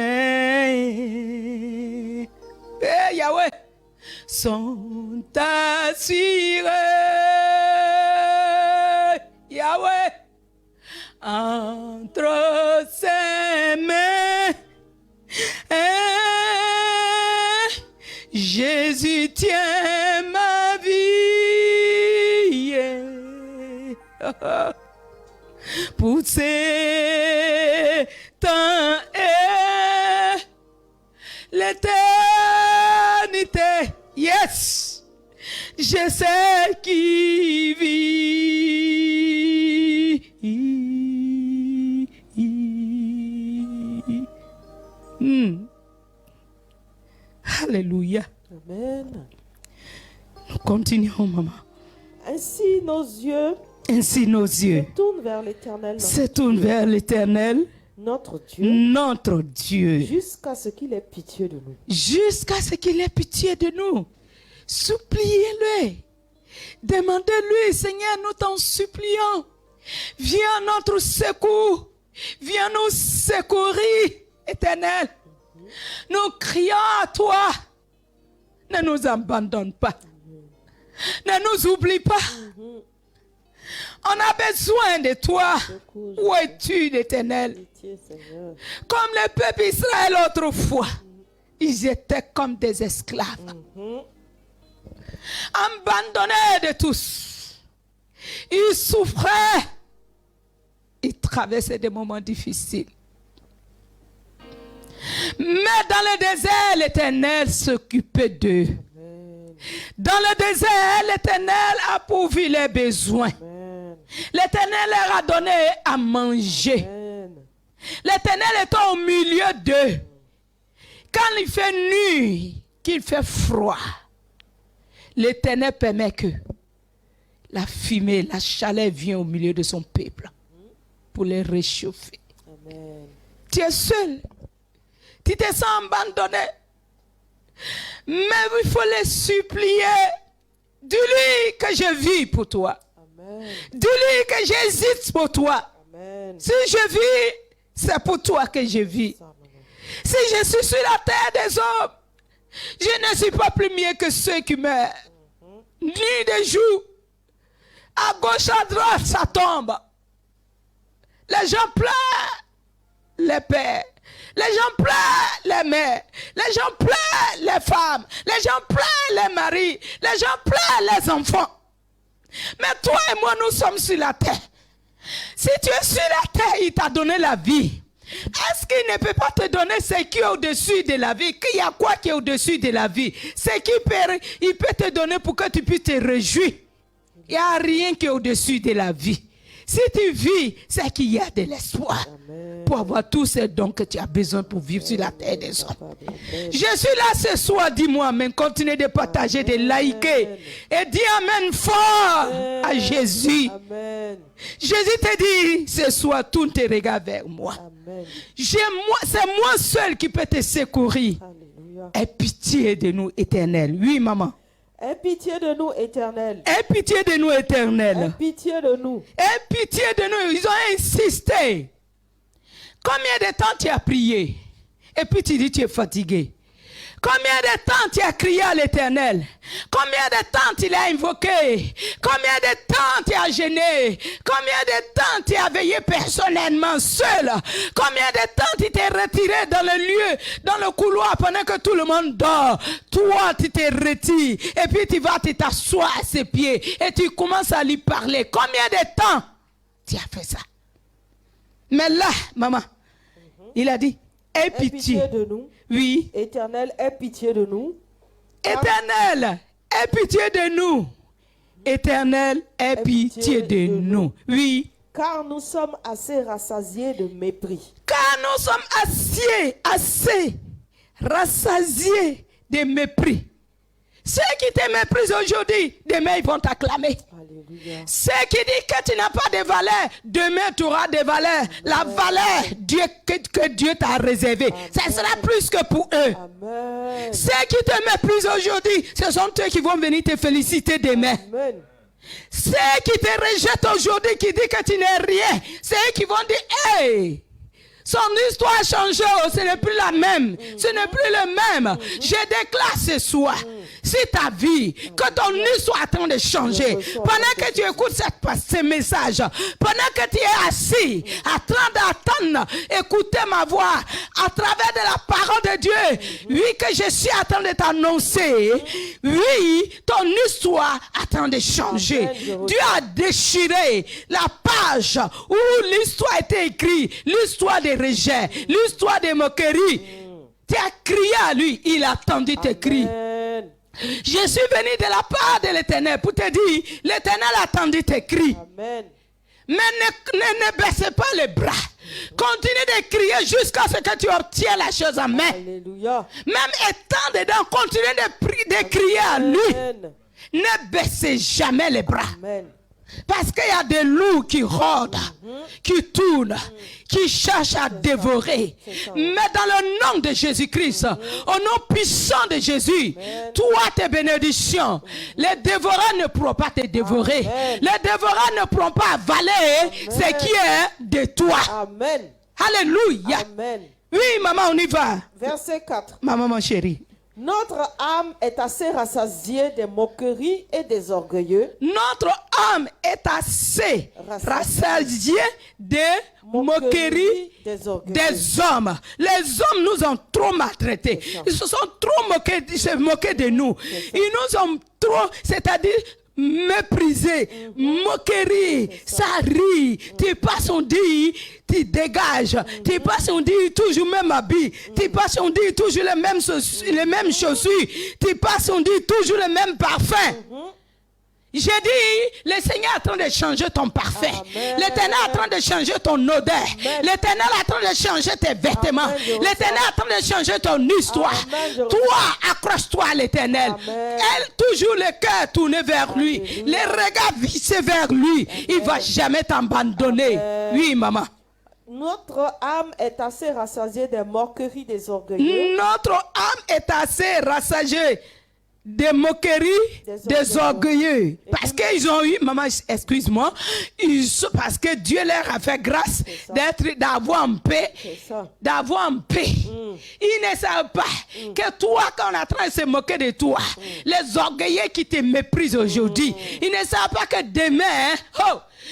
Yahweh, sont assurés, Yahweh, entre ses mains. Jésus tient ma vie, pour ces temps et l'éternité. Yes, je sais qui vit. Alléluia. Amen. Nous continuons, maman. Ainsi nos yeux se tournent vers l'Éternel, vers l'Éternel, notre Dieu, jusqu'à ce qu'il ait pitié de nous. Jusqu'à ce qu'il ait pitié de nous. Suppliez-le. Demandez-lui, Seigneur, nous t'en supplions. Viens à notre secours. Viens nous secourir, Éternel. Nous crions à toi. Ne nous abandonne pas. Ne nous oublie pas. On a besoin de toi. Secours, Où es-tu, l'Éternel? pitié, Seigneur. Comme le peuple Israël autrefois, ils étaient comme des esclaves, abandonnés de tous. Ils souffraient. Ils traversaient des moments difficiles. Mais dans le désert, l'Éternel s'occupait d'eux. Dans le désert, l'Éternel a pourvu les besoins. L'Éternel leur a donné à manger. L'Éternel est au milieu d'eux. Quand il fait nuit, qu'il fait froid, l'Éternel permet que la fumée, la chaleur vienne au milieu de son peuple pour les réchauffer. Amen. Tu es seul. Tu te sens abandonné. Mais il faut les supplier. Dis-lui que je vis pour toi. Amen. Dis-lui que j'hésite pour toi. Amen. Si je vis, c'est pour toi que je vis. Si je suis sur la terre des hommes, je ne suis pas plus mieux que ceux qui meurent. Nuit et jour. À gauche, à droite, ça tombe. Les gens pleurent les pères. Les gens pleurent les mères. Les gens pleurent les femmes. Les gens pleurent les maris. Les gens pleurent les enfants. Mais toi et moi, nous sommes sur la terre. Si tu es sur la terre, il t'a donné la vie. Est-ce qu'il ne peut pas te donner ce qui est au-dessus de la vie? Qu'il y a quoi qui est au-dessus de la vie? Ce qu'il peut te donner pour que tu puisses te réjouir. Il n'y a rien qui est au-dessus de la vie. Si tu vis, c'est qu'il y a de l'espoir pour avoir tous ces dons que tu as besoin pour vivre sur la terre des hommes. Je suis là ce soir, dis-moi amen. Continue de partager, de liker et dis amen fort à Jésus. Amen. Jésus te dit ce soir, tourne tes regards vers moi. Amen. C'est moi seul qui peux te secourir. Alléluia. Aie pitié de nous, Éternel. Oui, maman. Aie pitié de nous, Éternel. Aie pitié de nous, Éternel. Aie pitié de nous. Aie pitié de nous. Ils ont insisté. Combien de temps tu as prié? Et puis tu dis tu es fatigué. Combien de temps tu as crié à l'Éternel? Combien de temps tu l'as invoqué? Combien de temps tu as gêné? Combien de temps tu as veillé personnellement seul? Combien de temps tu t'es retiré dans le lieu, dans le couloir pendant que tout le monde dort? Toi, tu t'es retiré et puis tu vas t'asseoir à ses pieds et tu commences à lui parler. Combien de temps tu as fait ça? Mais là, maman, il a dit, aie pitié de nous. Oui. Éternel, aie pitié de nous. Éternel, aie pitié de nous. Éternel, aie pitié de nous. Oui. Car nous sommes assez rassasiés de mépris. Car nous sommes assez rassasiés de mépris. Ceux qui te méprisent aujourd'hui, demain ils vont t'acclamer. Alléluia. Ceux qui disent que tu n'as pas de valeur, demain tu auras des valeurs. La valeur que Dieu t'a réservée, ça sera plus que pour eux. Amen. Ceux qui te méprisent aujourd'hui, ce sont eux qui vont venir te féliciter demain. Amen. Ceux qui te rejettent aujourd'hui, qui disent que tu n'es rien, c'est eux qui vont dire, hey, son histoire a changé, ce n'est plus la même, ce n'est plus le même. Je déclare ce soir, si ta vie, que ton histoire est en train de changer, pendant que tu écoutes ce message, pendant que tu es assis, en train d'attendre, écouter ma voix, à travers de la parole de Dieu, oui, que je suis en train de t'annoncer, oui, ton histoire est en train de changer. Dieu a déchiré la page où l'histoire était écrite, l'histoire des rejets, l'histoire des moqueries. Tu as crié à lui, il a attendu tes cris. Je suis venu de la part de l'Éternel pour te dire, l'Éternel a attendu tes cris. Amen. Mais ne baissez pas les bras. Continue de crier jusqu'à ce que tu obtiens la chose en main. Alléluia. Même étant dedans, continue de crier à lui. Amen. Ne baissez jamais les bras. Amen. Parce qu'il y a des loups qui rôdent, qui tournent, qui cherchent à dévorer. Mais dans le nom de Jésus-Christ, au nom puissant de Jésus, toi tes bénédictions, les dévoreurs ne pourront pas te dévorer. Amen. Les dévoreurs ne pourront pas avaler ce qui est de toi. Amen. Alléluia. Amen. Oui, maman, on y va. Verset 4. Ma maman chérie. Notre âme est assez rassasiée des moqueries et des orgueilleux. Notre âme est assez rassasiée des moqueries des orgueilleux. des hommes. Les hommes nous ont trop maltraités. Ils se sont trop moqués de nous. Ils nous ont trop, c'est-à-dire méprisés, moqueries, ça rit. Tu passes, on dit, tu dégages. Tu passes, on dit, toujours même habit. Tu passes, on dit, toujours les mêmes chaussures. Tu passes, on dit, toujours le même parfum. J'ai dit, le Seigneur est en train de changer ton parfum. L'Éternel est en train de changer ton odeur. L'Éternel est en train de changer tes vêtements. L'Éternel est en train de changer ton histoire. Toi, accroche-toi à l'Éternel. Elle, toujours le cœur tourné vers lui. Les regards vissés vers lui. Il ne va jamais t'abandonner. Oui, maman. Notre âme est assez rassasiée des moqueries des orgueilleux. Notre âme est assez rassasiée des moqueries des orgueilleux. Parce qu'ils ont eu, maman, excuse-moi, parce que Dieu leur a fait grâce d'avoir en paix. D'avoir en paix. Ils ne savent pas que toi, quand on est en train de se moquer de toi, les orgueilleux qui te méprisent aujourd'hui, ils ne savent pas que demain,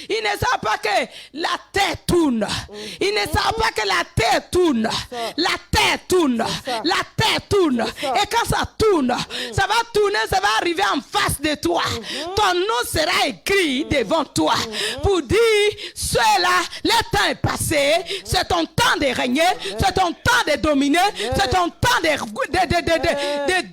ils ne savent pas que la terre tourne. Ils ne savent pas que la terre tourne. La terre tourne. La terre tourne. Et quand ça tourne, ça va tourner, ça va arriver en face de toi. Ton nom sera écrit devant toi pour dire, cela, le temps est passé. C'est ton temps de régner. C'est ton temps de dominer. C'est ton temps de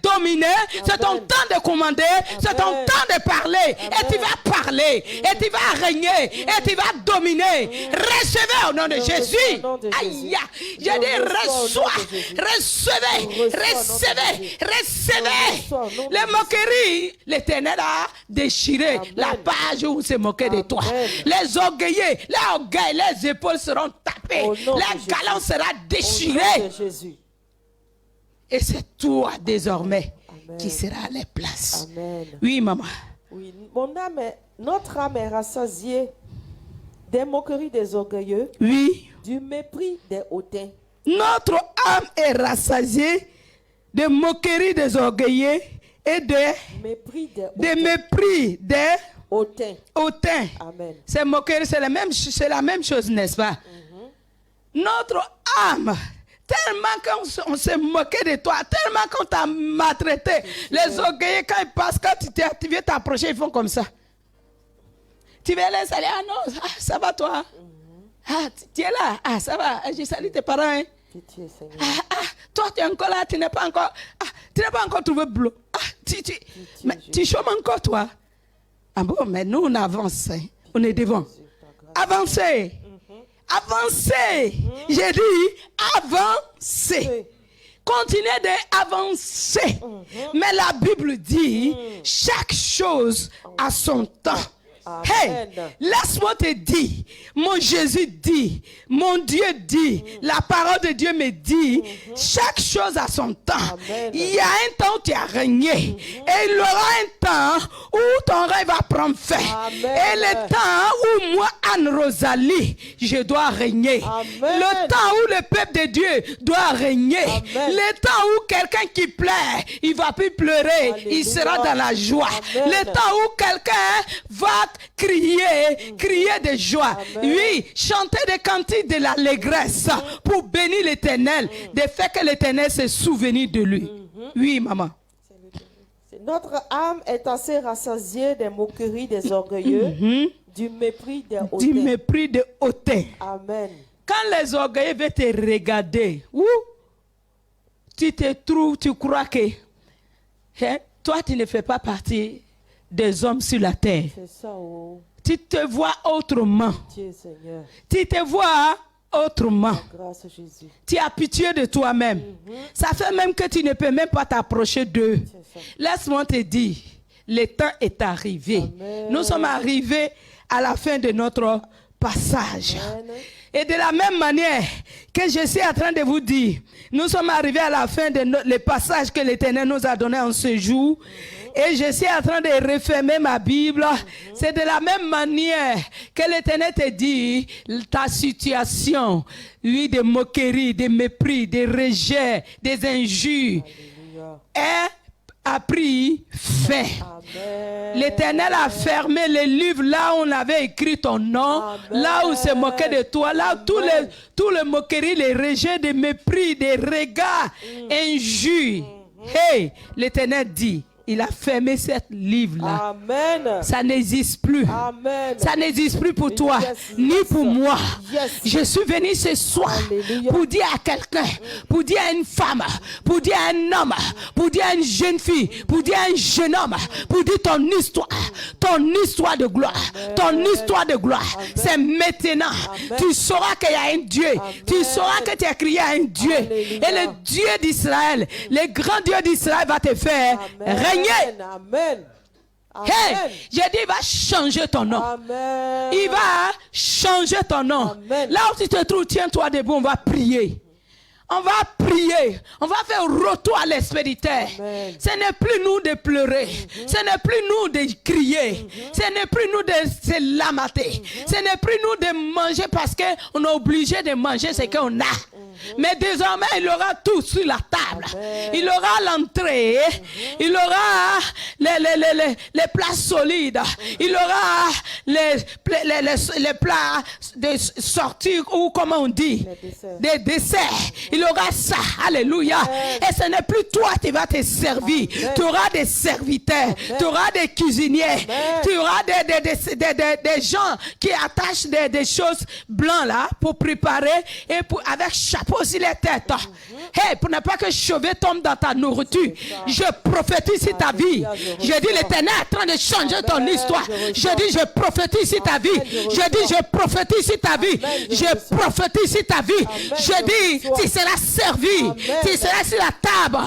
dominer. C'est ton temps de commander. C'est ton temps de parler. Et tu vas parler. Et tu vas régner. Et tu vas dominer. Recevez au nom de Jésus. Aïe. J'ai dit reçois. Recevez. Les moqueries, l'Éternel a déchiré la page où se moquait de toi. Les orgueilleux, les orgueils, les épaules seront tapées. Les galons seront déchirés. Et c'est toi désormais qui sera à les places. Oui, maman. Oui, notre âme est rassasiée des moqueries des orgueilleux, du mépris des hautains. Notre âme est rassasiée des moqueries des orgueilleux et des mépris des hautains. Amen. Ces moqueries, c'est la même chose, n'est-ce pas? Notre âme, tellement qu'on s'est moqué de toi, tellement qu'on t'a maltraité. Les orgueilleux, quand ils passent, quand tu viens t'approcher, ils font comme ça. Tu vas les saluer, ah non, ça va toi? Ah, tu es là, ah ça va, je salue tes parents. Hein? Toi tu es encore là, tu n'es pas encore trouvé boulot. Tu chômes encore toi. Ah bon, mais nous on avance, hein? On est devant. Avancez. Avancez. J'ai dit avancez. Continuez d'avancer. Mais la Bible dit chaque chose a son temps. Hey, laisse-moi te dire, mon Jésus dit, mon Dieu dit, la parole de Dieu me dit, chaque chose a son temps. Il y a un temps où tu as régné, et il y aura un temps où ton rêve va prendre fin. Et le temps où moi, Anne-Rosalie, je dois régner. Le temps où le peuple de Dieu doit régner. Le temps où quelqu'un qui pleure, il ne va plus pleurer, il sera dans la joie. Le temps où quelqu'un va crier de joie. Oui, chanter des cantiques de l'allégresse pour bénir l'Éternel, de faire que l'Éternel se souvienne de lui. Oui, maman. Notre âme est assez rassasiée des moqueries des orgueilleux, du mépris des hautains. Du mépris des hautains. Amen. Quand les orgueilleux veulent te regarder, tu te trouves, tu crois que toi, tu ne fais pas partie des hommes sur la terre. C'est ça, Tu te vois autrement. Dieu, Seigneur. Tu te vois autrement. Grâce à Jésus. Tu as pitié de toi-même. Ça fait même que tu ne peux même pas t'approcher d'eux. Laisse-moi te dire, le temps est arrivé. Amen. Nous sommes arrivés à la fin de notre passage. Amen. Et de la même manière que je suis en train de vous dire, nous sommes arrivés à la fin de le passage que l'Éternel nous a donné en ce jour. Et je suis en train de refermer ma Bible. C'est de la même manière que l'Éternel te dit, ta situation, oui, des moqueries, des mépris, des rejets, des injures. a pris fin. L'Éternel a fermé les livres là où on avait écrit ton nom, là où on se moquait de toi, là où tous les moqueries, les rejets, des mépris, des regards injures. Hey, l'Éternel dit, il a fermé ce livre-là. Amen. Ça n'existe plus. Amen. Ça n'existe plus pour toi, ni pour moi. Je suis venu ce soir pour dire à quelqu'un, pour dire à une femme, pour dire à un homme, pour dire à une jeune fille, pour dire à un jeune homme, pour dire ton histoire de gloire, ton histoire de gloire. C'est maintenant. Tu sauras qu'il y a un Dieu. Tu sauras que tu as crié à un Dieu. Et le Dieu d'Israël, le grand Dieu d'Israël va te faire régner. Amen. Hey, j'ai dit, il va changer ton nom. Amen. Il va changer ton nom. Amen. Là où tu te trouves, tiens-toi debout, on va prier. On va prier. On va faire retour à l'espéritaire. Ce n'est plus nous de pleurer. Ce n'est plus nous de crier. Ce n'est plus nous de se lamenter. Ce n'est plus nous de manger parce qu'on est obligé de manger ce qu'on a. Mais désormais, il aura tout sur la table. Il aura l'entrée. Il aura les plats solides. Il aura les plats de sortie, ou comment on dit, des desserts. Il aura ça. Alléluia. Et ce n'est plus toi qui vas te servir. Tu auras des serviteurs. Tu auras des cuisiniers. Tu auras des gens qui attachent des choses blanches là pour préparer et avec chapeau sur les têtes. Hey, pour ne pas que cheveux tombe dans ta nourriture. Je prophétise sur ta vie. Je dis l'Éternel est en train de changer ton histoire. Je dis je prophétise sur ta vie. Je dis je prophétise sur ta vie. Je prophétise sur ta vie. Je dis tu seras servi. Tu seras sur la table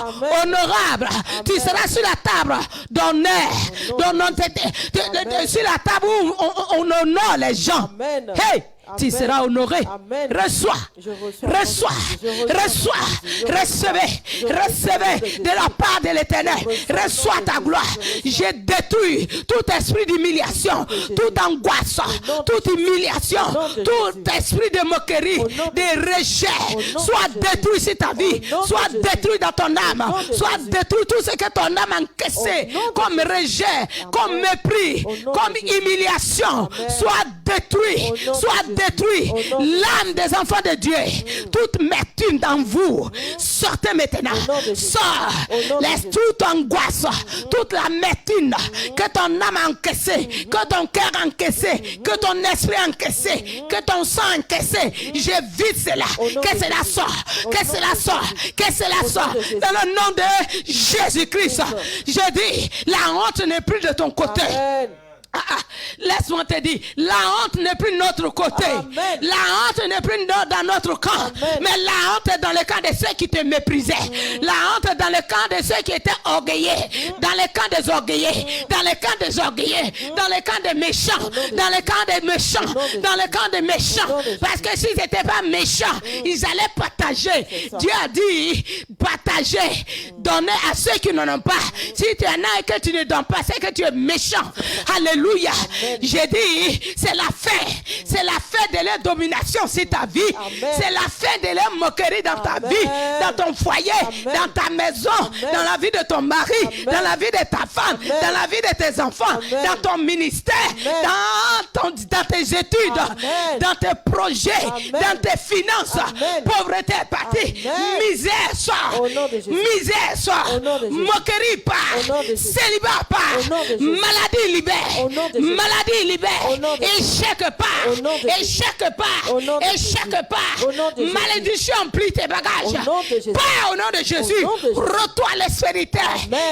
honorable. Tu seras sur la table d'honneur. Sur la table où on honore les gens. Hey, tu seras honoré. Reçois. Recevez de la part de l'Éternel. Reçois ta gloire. J'ai détruit tout esprit d'humiliation, toute angoisse, toute humiliation, tout esprit de moquerie, de rejet. Soit détruit sur ta vie, soit détruit dans ton âme, soit détruit tout ce que ton âme a encaissé comme rejet, comme mépris, comme humiliation. Soit détruit, soit détruit. L'âme des enfants de Dieu, toute métune dans vous, sortez maintenant. Sors, laisse toute angoisse, toute la métune que ton âme a encaissée, que ton cœur a encaissé, que ton esprit a encaissé, que ton sang a encaissé. J'évite cela, que cela sort, que cela sort, que cela sort. Dans le nom de Jésus-Christ, je dis, la honte n'est plus de ton côté. Laisse-moi te dire, la honte n'est plus de notre côté. Amen. La honte n'est plus dans notre camp. Amen. Mais la honte est dans le camp de ceux qui te méprisaient. La honte est dans le camp de ceux qui étaient orgueillés. Dans le camp des orgueillés. Dans le camp des orgueillés. Dans le camp des méchants. Dans le camp des méchants. Dans le camp des méchants. Parce que s'ils n'étaient pas méchants, ils allaient partager. Dieu a dit, partager. Donner à ceux qui n'en ont pas. Si tu en as et que tu ne donnes pas, c'est que tu es méchant. Alléluia. J'ai dit, c'est la fin. C'est la fin de leur domination sur ta vie. C'est la fin de leur moquerie dans ta vie, dans ton foyer, dans ta maison, dans la vie de ton mari, dans la vie de ta femme, dans la vie de tes enfants, dans ton ministère, dans tes études, dans tes projets, dans tes finances. Pauvreté est partie. Misère sort. Misère sort. Moquerie part. Célibat part. Maladie libère. Maladie libère. Échec part. Échec part. Échec part. Malédiction plie tes bagages. Pas au nom de Jésus. Retourne l'esprit.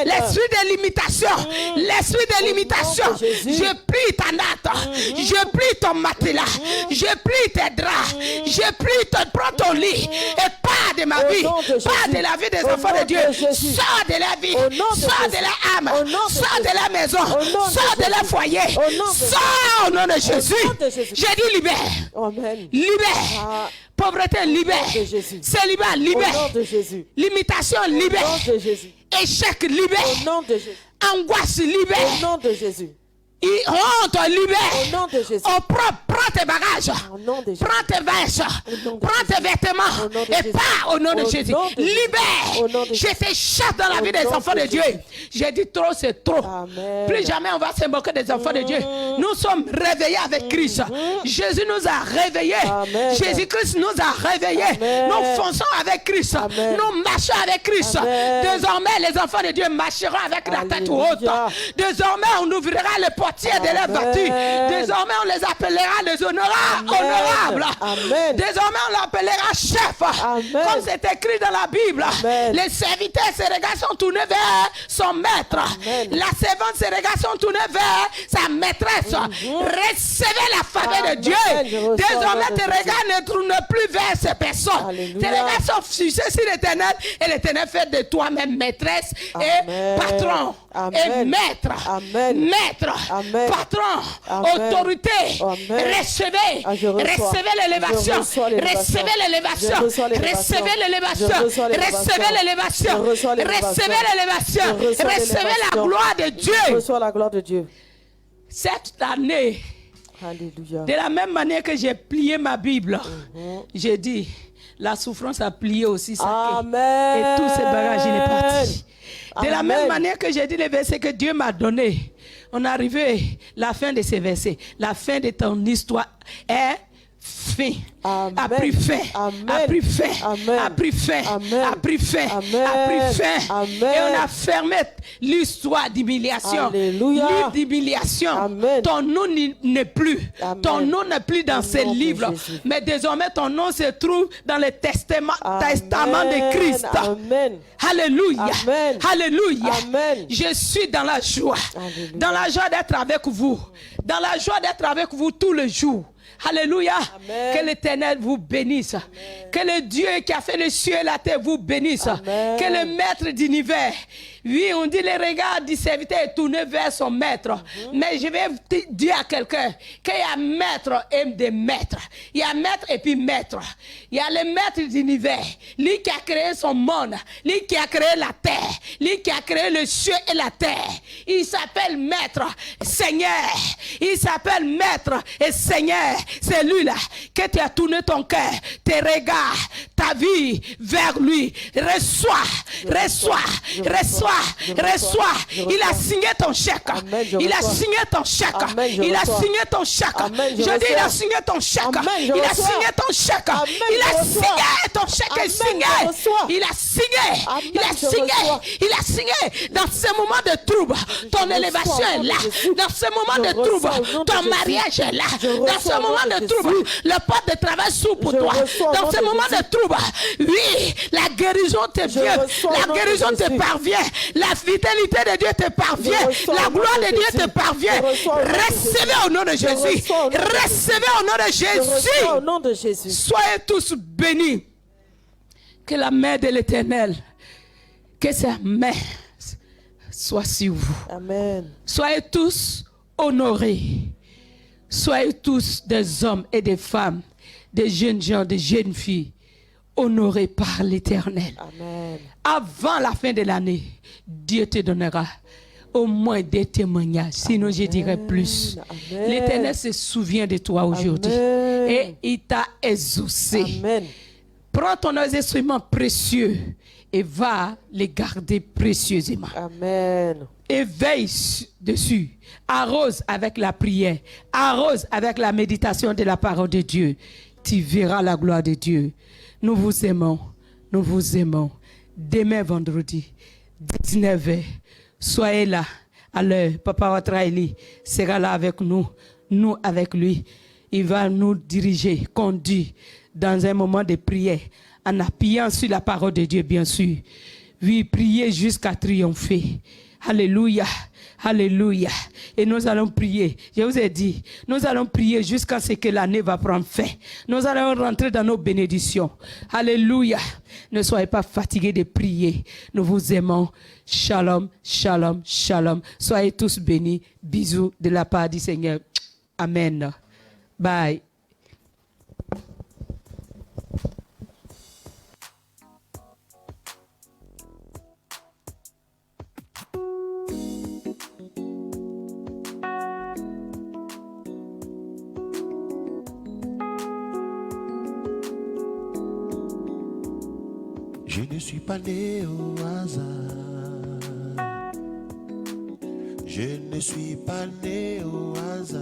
L'esprit de limitation. L'esprit de limitation. Je plie ta natte. Je plie ton matelas. Je plie tes draps. Je plie prends ton lit. Et pas de ma vie. Pas de la vie des enfants de Dieu. Sors de la vie. Sors de la âme. Sors de la maison. Sors de la foyer. Sors au nom de Jésus. J'ai dit libère. Libère. Pauvreté libère. Célibat libère. Limitation libère. Échec libère. Angoisse libère. Au nom de Jésus. Honte libère. Au nom de Jésus. Prends tes bagages. Au nom de Jésus. Prends tes vestes. Au nom de Prends tes Jésus. vêtements. Au nom de Et Jésus. pars au nom de Au Jésus. nom de Jésus. Au Libère. nom de Je te chasse dans la Au vie des nom enfants de de Dieu. Jésus. J'ai dit trop, c'est trop. Amen. Plus jamais on va se moquer des enfants de Dieu. Nous sommes réveillés avec Christ. Jésus nous a réveillés. Amen. Jésus-Christ nous a réveillés. Amen. Nous fonçons avec Christ. Amen. Nous marchons avec Christ. Amen. Désormais, les enfants de Dieu marcheront avec la tête haute. Alléluia. Désormais, on ouvrira les portiers de leur Amen. voiture. Désormais, on les appellera les Amen. honorables. Amen. Désormais, on l'appellera chef. Amen. Comme c'est écrit dans la Bible. Amen. Les serviteurs se regardent sont tournés vers son maître. Amen. La servante se regarde sont tournés vers sa maîtresse. Recevez la faveur de Amen. Dieu. Je reçois Désormais, le tes nom de regards ne tournent plus vers ces personnes. Alléluia. Tes regards sont fixés sur l'Éternel. Et l'Éternel fait de toi-même maîtresse et Amen. patron. Amen. Et maître. Amen. Maître. Amen. Patron. Amen. Autorité. Amen. Recevez. Ah, je reçois. Recevez l'élévation. Je reçois l'élévation. Recevez l'élévation. Je reçois l'élévation. Recevez l'élévation. Je reçois l'élévation. Recevez l'élévation. Je reçois l'élévation. Recevez l'élévation. Je reçois Recevez la l'élévation. gloire de Je Dieu. reçois la gloire de Dieu. Cette année, Alléluia. de la même manière que j'ai plié ma Bible, j'ai dit, la souffrance a plié aussi sa queue. Amen. Et tous ces bagages, il est parti. De la Amen. même manière que j'ai dit les versets que Dieu m'a donnés, on est arrivé la fin de ces versets. La fin de ton histoire est fin. Amen. A pris fin. Amen. A pris fin. Amen. A pris fin. Amen. A pris fin. Amen. A pris fin. Amen. Et on a fermé l'histoire d'humiliation. Alléluia. Livre d'humiliation. Amen. Ton nom n'est plus. Amen. Ton nom n'est plus dans Au ces nom de livres. Jésus. Mais désormais, ton nom se trouve dans le testament Amen. de Christ. Amen. Alléluia. Amen. Alléluia. Amen. Je suis dans la joie. Alléluia. Dans la joie d'être avec vous. Dans la joie d'être avec vous tous les jours. Alléluia. Amen. Que l'Éternel vous bénisse. Amen. Que le Dieu qui a fait les cieux et la terre vous bénisse. Amen. Que le maître d'univers. Oui, on dit les regards du serviteur est tourné vers son maître. Mais je vais dire à quelqu'un qu'il y a maître et des maîtres. Il y a maître et puis maître. Il y a le maître d'univers. Lui qui a créé son monde. Lui qui a créé la terre. Lui qui a créé le ciel et la terre. Il s'appelle maître, Seigneur. Il s'appelle maître et Seigneur. C'est lui-là que tu as tourné ton cœur, tes regards, ta vie vers lui. Reçois. Il a signé ton chèque. Amen, Il a reçois. signé ton chèque. Amen, Il a reçois. signé ton chèque. Amen, Je dis, reçois. il a signé ton chèque. Amen, Il a reçois. signé ton chèque. Amen, Il a reçois. signé ton chèque. Amen, Est signé. reçois. Il a signé. Amen, Il a je signé. reçois. Il a signé. Dans ce moment de trouble, ton reçois élévation au nom est de là. Jésus. Dans ce moment Je de reçois trouble, au nom de ton Jésus. mariage est là. Je Dans reçois ce au nom moment de de trouble, Jésus. le porte de travail s'ouvre pour Je toi. reçois au nom Dans ce de moment Jésus. de trouble, oui, la guérison te Je vient. reçois au La nom de guérison te Jésus. parvient. La fidélité de Dieu te parvient. Je reçois La au nom gloire de de Dieu Jésus. te parvient. Je reçois au nom de Recevez Jésus. au nom de Je Jésus. reçois au nom de Recevez au nom de Je reçois Jésus. au nom de Jésus. Soyez tous bénis. Que la main de l'Éternel, que sa main soit sur vous. Amen. Soyez tous honorés. Soyez tous des hommes et des femmes, des jeunes gens, des jeunes filles, honorés par l'Éternel. Amen. Avant la fin de l'année, Dieu te donnera au moins des témoignages. Sinon, je dirais plus. Amen. L'Éternel se souvient de toi aujourd'hui. Amen. Et il t'a exaucé. Amen. Prends ton instrument précieux et va les garder précieusement. Amen. Et veille dessus. Arrose avec la prière. Arrose avec la méditation de la parole de Dieu. Tu verras la gloire de Dieu. Nous vous aimons. Nous vous aimons. Demain vendredi, 19h, soyez là à l'heure. Papa Watraili sera là avec nous. Nous avec lui. Il va nous diriger, conduire dans un moment de prière, en appuyant sur la parole de Dieu, bien sûr. Oui, prier jusqu'à triompher. Alléluia, alléluia. Et nous allons prier. Je vous ai dit, nous allons prier jusqu'à ce que l'année va prendre fin. Nous allons rentrer dans nos bénédictions. Alléluia. Ne soyez pas fatigués de prier. Nous vous aimons. Shalom, shalom, shalom. Soyez tous bénis. Bisous de la part du Seigneur. Amen. Bye. ne suis pas né au hasard. Je ne suis pas né au hasard.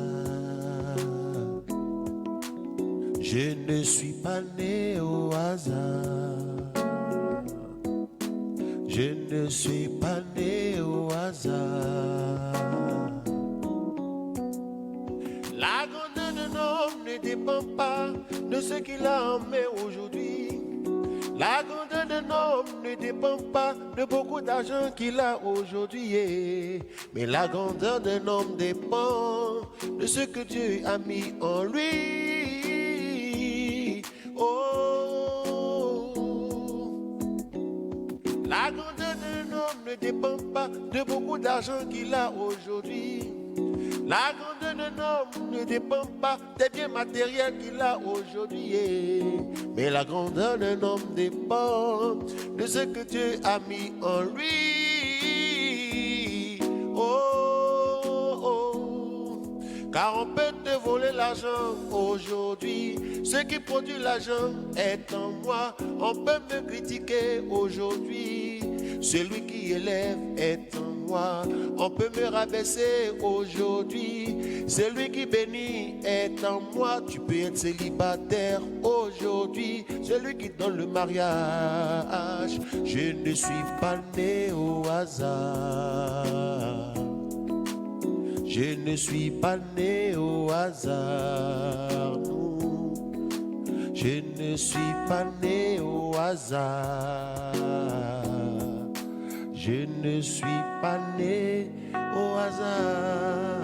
Je ne suis pas né au hasard. Je ne suis pas né au hasard. La grandeur d'un homme ne dépend pas de ce qu'il a en main aujourd'hui. La grandeur d'un homme ne dépend pas de beaucoup d'argent qu'il a aujourd'hui. Mais la grandeur d'un homme dépend de ce que Dieu a mis en lui. Oh. La grandeur d'un homme ne dépend pas de beaucoup d'argent qu'il a aujourd'hui. La grandeur d'un homme ne dépend pas des biens matériels qu'il a aujourd'hui. Mais la grandeur d'un homme dépend de ce que Dieu a mis en lui. Oh, oh. Car on peut te voler l'argent aujourd'hui. Ce qui produit l'argent est en moi. On peut me critiquer aujourd'hui. Celui qui élève est en moi. On peut me rabaisser aujourd'hui. Celui qui bénit est en moi. Tu peux être célibataire aujourd'hui. Celui qui donne le mariage. Je ne suis pas né au hasard. Je ne suis pas né au hasard. Non. Je ne suis pas né au hasard. Je ne suis pas né au hasard.